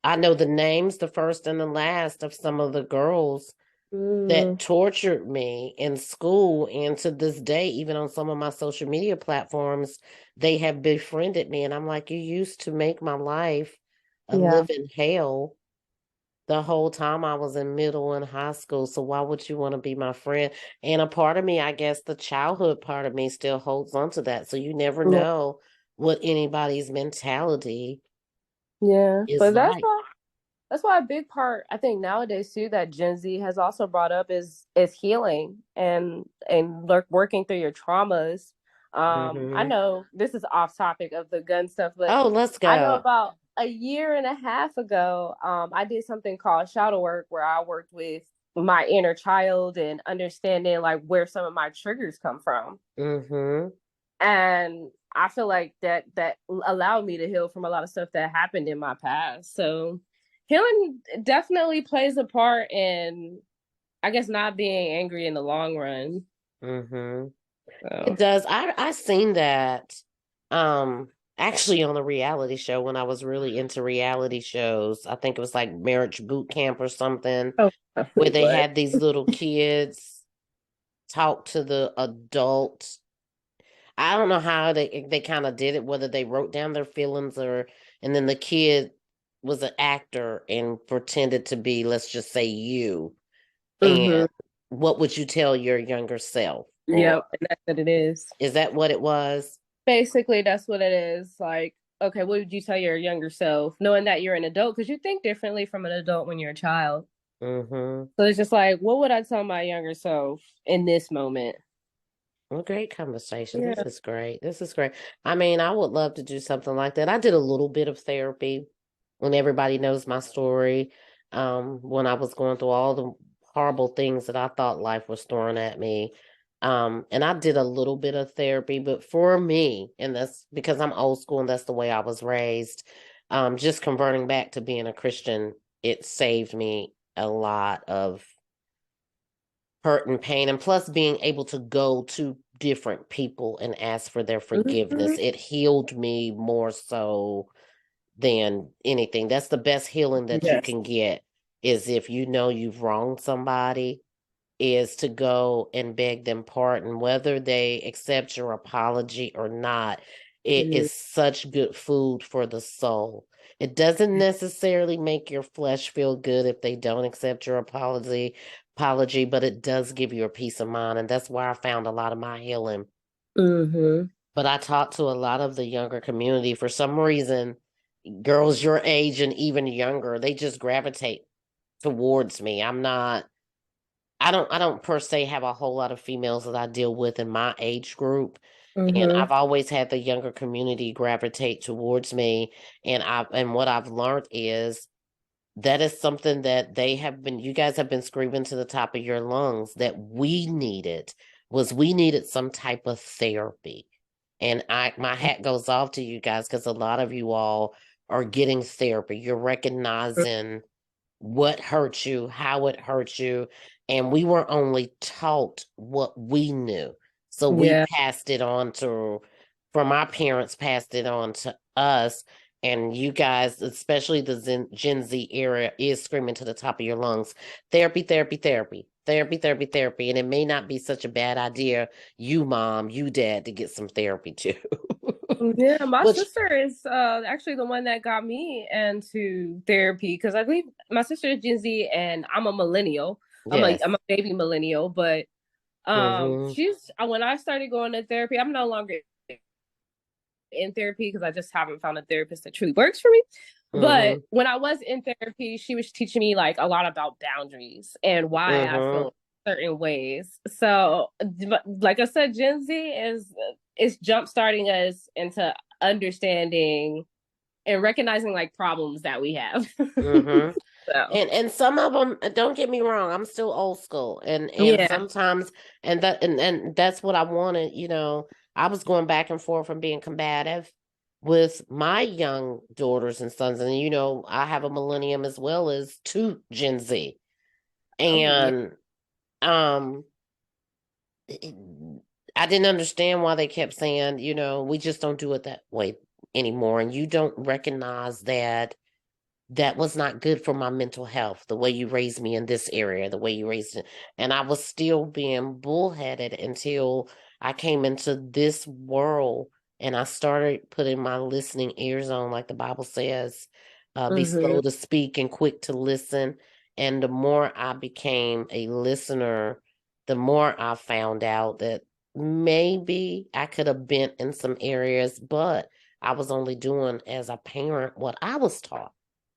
I know the names, the first and the last of some of the girls Mm, that tortured me in school. And to this day, even on some of my social media platforms, they have befriended me. And I'm like, you used to make my life a yeah, living hell the whole time I was in middle and high school. So why would you want to be my friend? And a part of me, I guess the childhood part of me still holds on to that. So you never yeah, know what anybody's mentality yeah. is But like. that's why a big part I think nowadays too that Gen Z has also brought up is healing and working through your traumas. I Hmm. know this is off topic of the gun stuff, but Oh, let's I know go. about a year and a half ago, I did something called shadow work where I worked with my inner child and understanding like where some of my triggers come from. Hmm. And I feel like that allowed me to heal from a lot of stuff that happened in my past. So healing definitely plays a part in, I guess, not being angry in the long run. Hmm. It So does. I seen that um actually on a reality show when I was really into reality shows. I think it was like Marriage Boot Camp or something, oh, where definitely they was. had these little kids talk to the adult. I don't know how they kind of did it, whether they wrote down their feelings or and then the kid was an actor and pretended to be, let's just say you. Mm-hmm. And what would you tell your younger self? Or Yep, and that's what it is. is that what it was? Basically, that's what it is. Like, okay, what would you tell your younger self, knowing that you're an adult? Because you think differently from an adult when you're a child. Mm-hmm. So it's just like, what would I tell my younger self in this moment? Well, great conversation. This Yeah. is great. This is great. I mean, I would love to do something like that. I did a little bit of therapy when everybody knows my story. When I was going through all the horrible things that I thought life was throwing at me. And I did a little bit of therapy, but for me, and that's because I'm old school and that's the way I was raised, just converting back to being a Christian, it saved me a lot of hurt and pain, and plus being able to go to different people and ask for their Mm-hmm. forgiveness, it healed me more so than anything. That's the best healing that you Yes. can get, is if you know you've wronged somebody, is to go and beg them pardon, whether they accept your apology or not. It Mm-hmm. is such good food for the soul. It doesn't necessarily make your flesh feel good if they don't accept your apology, but it does give you a peace of mind. And that's where I found a lot of my healing. Mm-hmm. But I talked to a lot of the younger community. For some reason, girls your age and even younger, they just gravitate towards me. I don't per se have a whole lot of females that I deal with in my age group. And Mm-hmm. I've always had the younger community gravitate towards me. And what I've learned is that is something that you guys have been screaming to the top of your lungs that we needed some type of therapy. And my hat goes off to you guys because a lot of you all are getting therapy. You're recognizing what hurt you, how it hurt you. And we were only taught what we knew. So we Yeah. passed it on from our parents, passed it on to us. And you guys, especially the Gen Z era, is screaming to the top of your lungs therapy, therapy, therapy, therapy, therapy, therapy. And it may not be such a bad idea, you mom, you dad, to get some therapy too. Yeah, my Which, sister is actually the one that got me into therapy because I believe my sister is Gen Z and I'm a millennial. I'm yes. a baby millennial, but Mm-hmm. she's when I started going to therapy, I'm no longer in therapy because I just haven't found a therapist that truly works for me. But Mm-hmm. when I was in therapy, she was teaching me like a lot about boundaries and why I Mm-hmm. feel certain ways. So, like I said, Gen Z is jump starting us into understanding and recognizing like problems that we have. Mm-hmm. So, And some of them, don't get me wrong, I'm still old school, and yeah. sometimes, and that's what I wanted. I was going back and forth from being combative with my young daughters and sons, and I have a millennium as well as two Gen Z, Oh, yeah. and um it- I didn't understand why they kept saying, we just don't do it that way anymore, and you don't recognize that that was not good for my mental health, the way you raised me in this area, the way you raised it. And I was still being bullheaded until I came into this world and I started putting my listening ears on, like the Bible says, be Mm-hmm. slow to speak and quick to listen. And the more I became a listener, the more I found out that maybe I could have bent in some areas, but I was only doing as a parent what I was taught.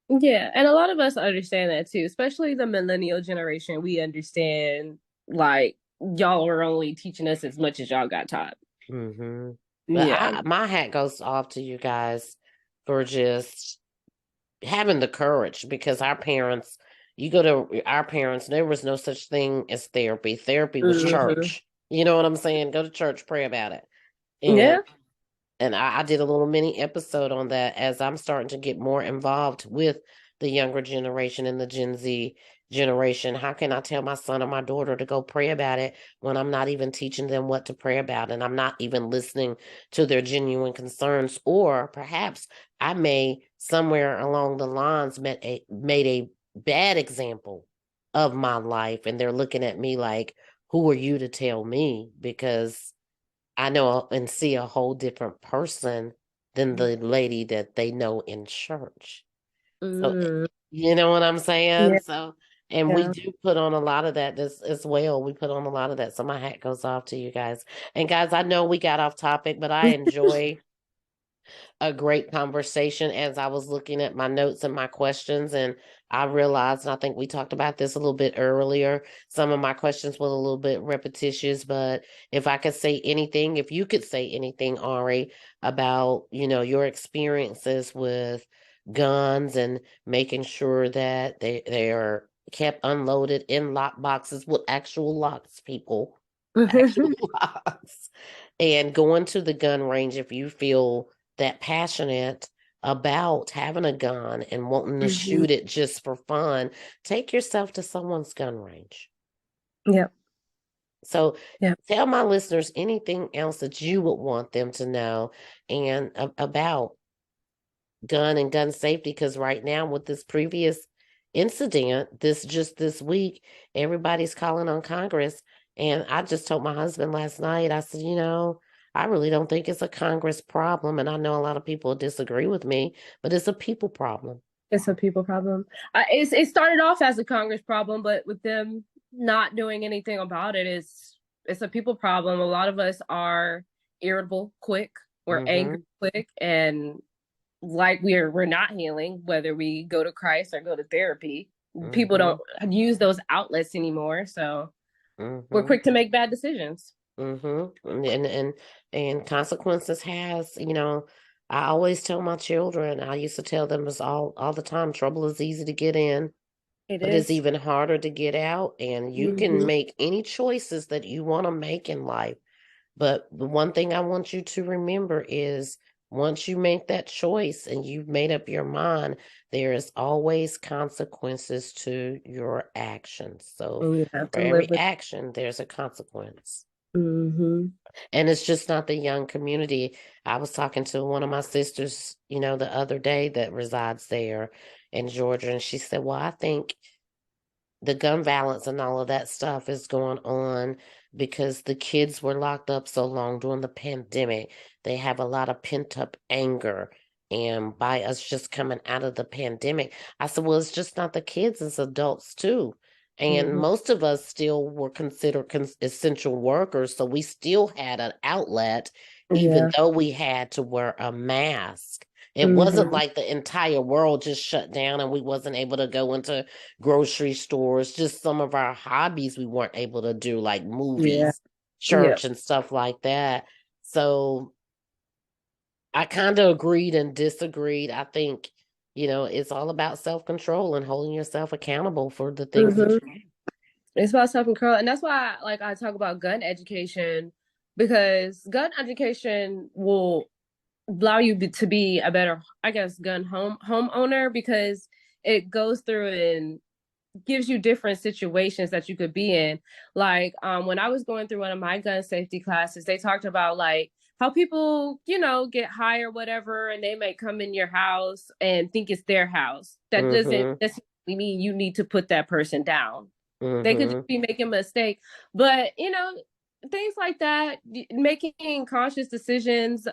Yeah, and a lot of us understand that too, especially the millennial generation. We understand like y'all are only teaching us as much as y'all got taught. Hmm. But Yeah. my hat goes off to you guys for just having the courage because our parents, you go to our parents, there was no such thing as therapy. Therapy was Hmm. church. You know what I'm saying? Go to church, pray about it. And Yeah. I did a little mini episode on that as I'm starting to get more involved with the younger generation and the Gen Z generation. How can I tell my son or my daughter to go pray about it when I'm not even teaching them what to pray about and I'm not even listening to their genuine concerns? Or perhaps I may somewhere along the lines made a bad example of my life and they're looking at me like, who are you to tell me? Because I know and see a whole different person than the lady that they know in church. So, Mm. you know what I'm saying? Yeah. So, and we Yeah. do put on a lot of that this as well. We put on a lot of that. So my hat goes off to you guys. And guys, I know we got off topic, but I enjoy a great conversation as I was looking at my notes and my questions. And I realized, and I think we talked about this a little bit earlier, some of my questions were a little bit repetitious, but if I could say anything, if you could say anything, Ari, about, your experiences with guns and making sure that they are kept unloaded in lock boxes with actual locks, people, actual locks, and going to the gun range if you feel that passionate about having a gun and wanting to Hmm. shoot it just for fun, take yourself to someone's gun range. Yep. So Yep. tell my listeners anything else that you would want them to know and about gun and gun safety because right now with this previous incident this week everybody's calling on Congress and I just told my husband last night I said I really don't think it's a Congress problem and I know a lot of people disagree with me but it's a people problem. It's a people problem. It started off as a Congress problem, but with them not doing anything about it, it's a people problem. A lot of us are irritable quick. We're angry Mhm. quick, and like we're not healing, whether we go to Christ or go to therapy. People don't Mhm. use those outlets anymore, so we're Mhm. quick to make bad decisions. Mhm. And consequences has, I always tell my children, I used to tell them this all the time, trouble is easy to get in, It but it's is. even harder to get out. And you can Mm-hmm. make any choices that you want to make in life. But the one thing I want you to remember is once you make that choice and you've made up your mind, there is always consequences to your actions. So And you have for to live every with. action, there's a consequence. Mm-hmm. And it's just not the young community. I was talking to one of my sisters, the other day that resides there in Georgia, and she said, well, I think the gun violence and all of that stuff is going on because the kids were locked up so long during the pandemic. They have a lot of pent up anger. And by us just coming out of the pandemic, I said, well, it's just not the kids, it's adults too. And Mm-hmm. most of us still were considered essential workers. So we still had an outlet, even Yeah. though we had to wear a mask. It wasn't Mm-hmm. like the entire world just shut down and we wasn't able to go into grocery stores, just some of our hobbies we weren't able to do, like Yeah. movies, Yeah. church, and stuff like that. So I kind of agreed and disagreed. I think, it's all about self control and holding yourself accountable for the things that Mm-hmm. you do. It's about self control, and that's why, like, I talk about gun education because gun education will allow you to be a better, I guess, gun homeowner because it goes through and gives you different situations that you could be in. Like, when I was going through one of my gun safety classes, they talked about like how people, get high or whatever, and they might come in your house and think it's their house. That doesn't Mm-hmm. necessarily mean you need to put that person down. They could Mm-hmm. just be making a mistake. But, things like that, making conscious decisions,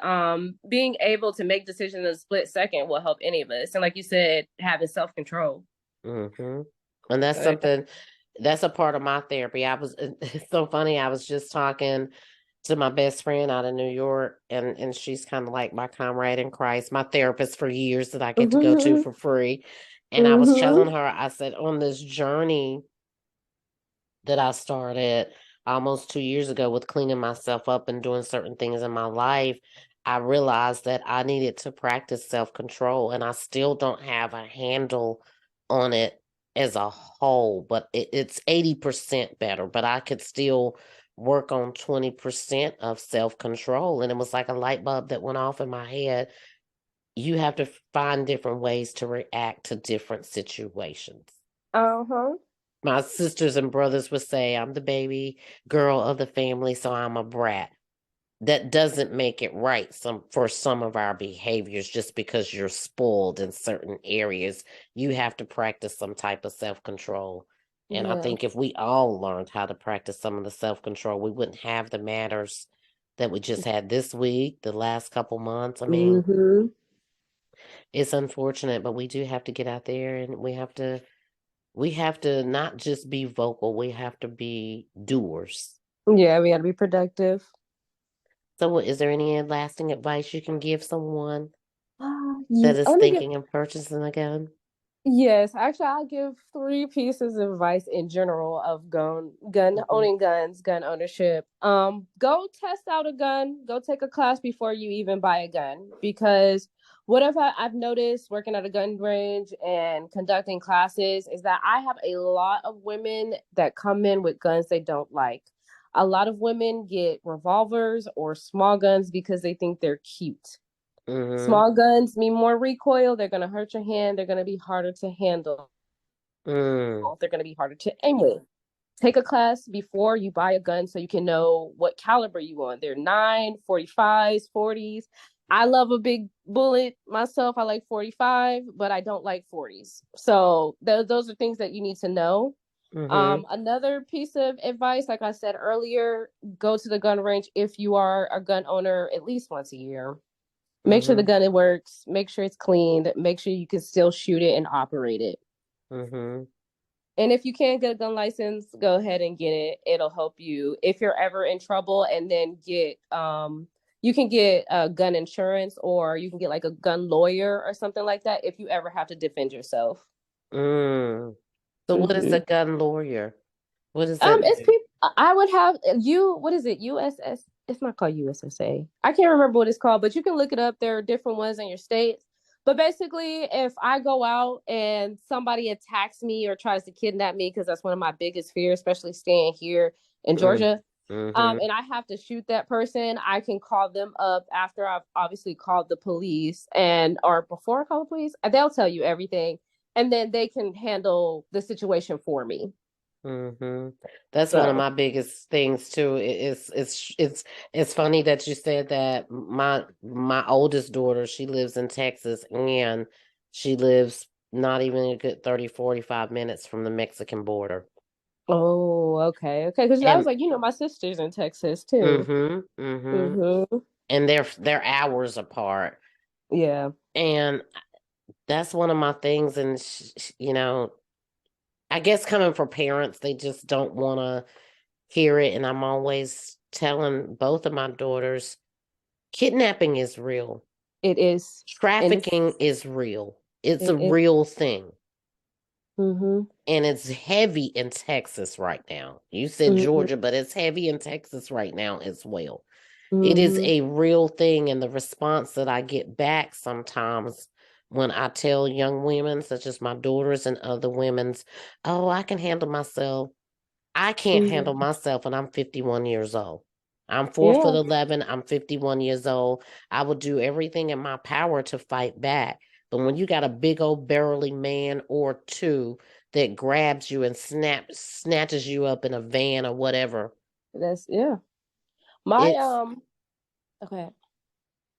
being able to make decisions in a split second will help any of us. And like you said, having self control. Mm-hmm. And that's So, something that's a part of my therapy. It's so funny. I was just talking to my best friend out of New York, and she's kind of like my comrade in Christ, my therapist for years that I get to go to hmm for free. And I was hmm telling her, I said, on this journey that I started almost 2 years ago with cleaning myself up and doing certain things in my life, I realized that I needed to practice self control, and I still don't have a handle on it as a whole, but it's 80% better, but I could still work on 20% of self control. And it was like a light bulb that went off in my head. You have to find different ways to react to different situations. uh-huh. My sisters and brothers would say, I'm the baby girl of the family, so I'm a brat. That doesn't make it right for some of our behaviors just because you're spoiled in certain areas. You have to practice some type of self-control. And I Yeah. think if we all learned how to practice some of the self-control, we wouldn't have the matters that we just had this week, the last couple months. I mean, hmm it's unfortunate, but we do have to get out there and we have to not just be vocal, we have to be doers. Yeah, we got to be productive. So, is there any lasting advice you can give someone that is Let me give thinking of purchasing a gun? Yes, actually, I'll give three pieces of advice in general of gun Hmm. owning guns, gun ownership. Go test out a gun. Go take a class before you even buy a gun, because I've noticed working at a gun range and conducting classes is that I have a lot of women that come in with guns they don't like. A lot of women get revolvers or small guns because they think they're cute. Hmm. Small guns mean more recoil. They're going to hurt your hand. They're going to be harder to handle. Mm. They're going to be harder to aim with. Take a class before you buy a gun so you can know what caliber you want. They're 9, 45s, 40s. I love a big bullet myself. I like 45, but I don't like 40s. So those are things that you need to know. Hmm. Another piece of advice, like I said earlier, go to the gun range if you are a gun owner at least once a year. Make sure the Hmm. gun it works. Make sure it's cleaned. Make sure you can still shoot it and operate it. Hmm. And if you can't get a gun license, go ahead and get it. It'll help you if you're ever in trouble. And then you can get gun insurance, or you can get like a gun lawyer or something like that if you ever have to defend yourself. Mm. So, what is a hmm gun lawyer? What is that? It's people. I would have you. What is it? USS. It's not called USSA. I can't remember what it's called, but you can look it up. There are different ones in your states. But basically, if I go out and somebody attacks me or tries to kidnap me, because that's one of my biggest fears, especially staying here in Mm. Georgia, Hmm. and I have to shoot that person, I can call them up after I've obviously called the police, and or before I call the police, they'll tell you everything, and then they can handle the situation for me. Hmm. That's one of So. my biggest things too. It's funny that you said that. My oldest daughter, she lives in Texas, and she lives not even a good 30-45 minutes from the Mexican border. Oh, okay, okay. Because I was And like, my sister's in Texas too. mm-hmm. Mm-hmm. And they're hours apart. Yeah, And that's one of my things. And I guess coming from parents, they just don't want to hear it. And I'm always telling both of my daughters, kidnapping is real. it is, and Trafficking is real. It's a it is. real thing. Mm-hmm. And it's heavy in Texas right now. You said Mm-hmm. Georgia, but it's heavy in Texas right now as well. It is Mm-hmm. a real thing. And the response that I get back sometimes when I tell young women, such as my daughters and other women's, oh, I can handle myself. I can't handle Mm-hmm. myself, and I'm 51 years old. I'm 4 foot Yeah, 11. I'm 51 years old. I will do everything in my power to fight back. But when you got a big old burly man or two that grabs you and snatches you up in a van or whatever, that's yeah. My it's okay.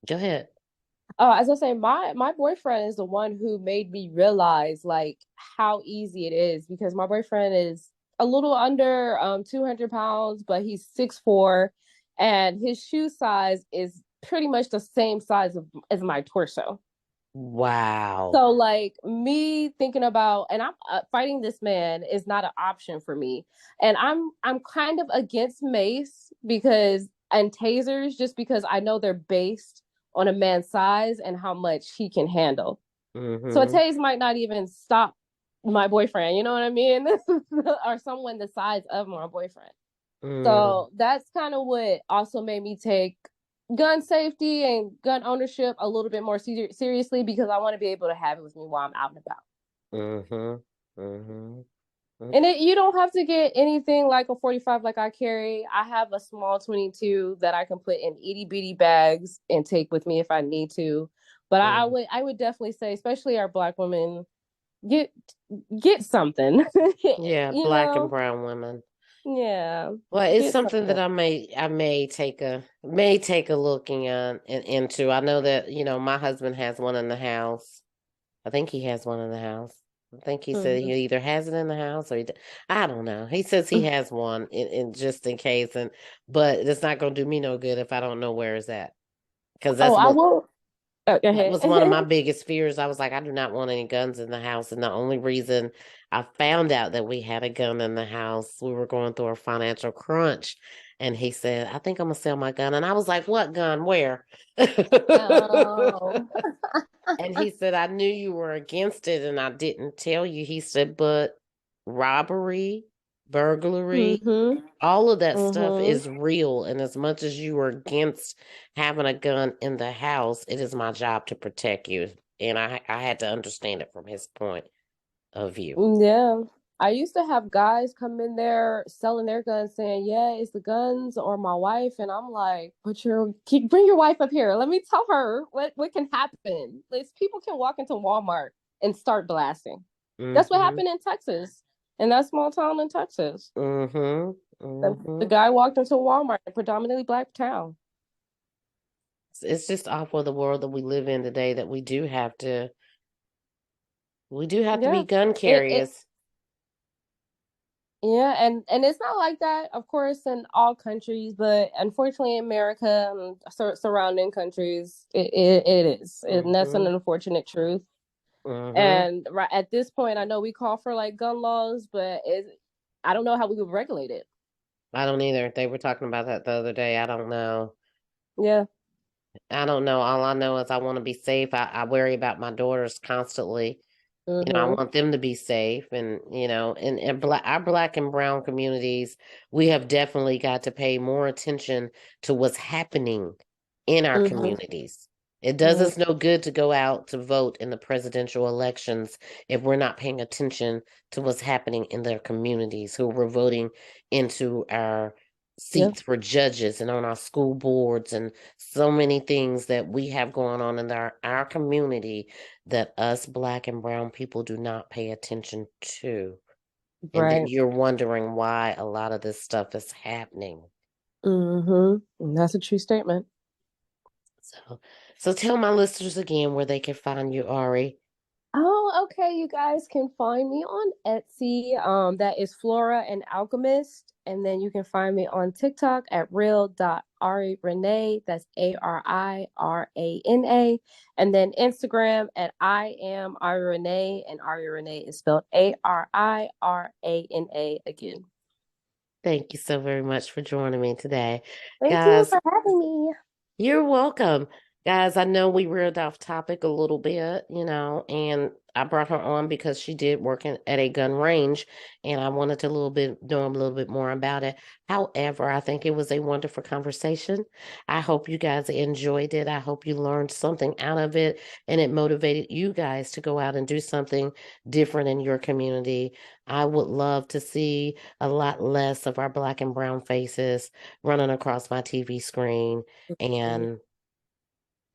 Go ahead. As I say, my boyfriend is the one who made me realize like how easy it is because my boyfriend is a little under 200 pounds, but he's 6'4", and his shoe size is pretty much the same size as my torso. Wow. So like me thinking about and I'm fighting this man is not an option for me. And I'm kind of against mace because and tasers just because I know they're based on a man's size and how much he can handle. So a Mm-hmm. tase might not even stop my boyfriend, you know what I mean? Or someone the size of my boyfriend. Mm, So that's kind of what also made me take gun safety and gun ownership a little bit more seriously because I want to be able to have it with me while I'm out and about. mm-hmm. Mm-hmm. And you don't have to get anything like a 45 like I carry. I have a small 22 that I can put in itty bitty bags and take with me if I need to. But Mm-hmm. I would definitely say, especially our black women, get get something. Yeah, You black and know? brown women. Yeah. Well, it's Get something that something. I may take a looking into. I know that, my husband has one in the house. I think he has one in the house. I think he said Mm-hmm. he either has it in the house or I don't know. He says he has one in just in case, but it's not going to do me no good if I don't know where it's at. Because Oh, that's I what will. Oh, go that ahead. was one of my biggest fears. I was like, I do not want any guns in the house. And the only reason I found out that we had a gun in the house, we were going through a financial crunch. And he said, I think I'm going to sell my gun. And I was like, what gun? Where? Oh. And he said, I knew you were against it and I didn't tell you. He said, but robbery, burglary, Mm-hmm. all of that stuff Mm-hmm. is real. And as much as you are against having a gun in the house, it is my job to protect you. And I had to understand it from his point of view. Yeah. I used to have guys come in there selling their guns saying, yeah, it's the guns or my wife. And I'm like, but bring your wife up here. Let me tell her what can happen. Like, people can walk into Walmart and start blasting. That's what Mm-hmm. happened in Texas, in that small town in Texas. Mm-hmm. The Mm-hmm. guy walked into Walmart, a predominantly black town. It's just awful the world that we live in today that we do have to be Yeah. gun It carriers. Yeah, and it's not like that, of course, in all countries, but unfortunately, in America and surrounding countries, it is, and that's an Mm-hmm. unfortunate truth. Mm-hmm. And right at this point, I know we call for like gun laws, but I don't know how we would regulate it. I don't either. They were talking about that the other day. I don't know. Yeah. I don't know. All I know is I want to be safe. I worry about my daughters constantly. I Mm-hmm. want them to be safe, and our black and brown communities, we have definitely got to pay more attention to what's happening in our Mm-hmm. communities. It does us no good to go out to vote in the presidential elections if we're not paying attention to what's happening in their communities, who we're voting into our Yeah. seats for judges and on our school boards and so many things that we have going on in our community that us black and brown people do not pay attention to. And then Right. you're wondering why a lot of this stuff is happening. Mm-hmm. That's a true statement. So, so tell my listeners again where they can find you, Ari. Oh, okay. You guys can find me on Etsy. That is Flora and Alchemist. And then you can find me on TikTok at real.arirenee. That's Arirana. And then Instagram at I am Ari Renee. And Ari Renee is spelled Arirana again. Thank you so very much for joining me today. Thank you Guys, for having me. you're welcome. Guys, I know we reared off topic a little bit, and I brought her on because she did work at a gun range, and I wanted to know a little bit more about it. However, I think it was a wonderful conversation. I hope you guys enjoyed it. I hope you learned something out of it, and it motivated you guys to go out and do something different in your community. I would love to see a lot less of our black and brown faces running across my TV screen and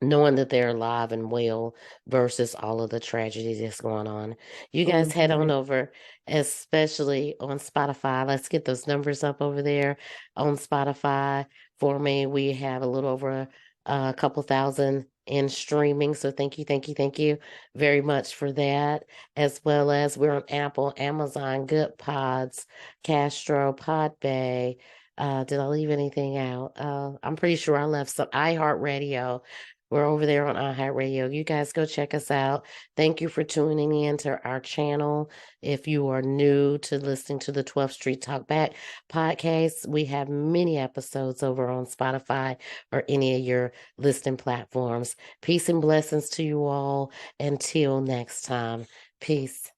knowing that they're alive and well versus all of the tragedy that's going on. You guys head Mm-hmm. on over, especially on Spotify. Let's get those numbers up over there on Spotify for me. We have a little over a couple thousand in streaming. So thank you very much for that. As well as we're on Apple, Amazon, Good Pods, Castro, Podbay. Did I leave anything out? I'm pretty sure I left some iHeartRadio. We're over there on iHeartRadio. You guys go check us out. Thank you for tuning in to our channel. If you are new to listening to the 12th Street Talk Back podcast, we have many episodes over on Spotify or any of your listening platforms. Peace and blessings to you all. Until next time, peace.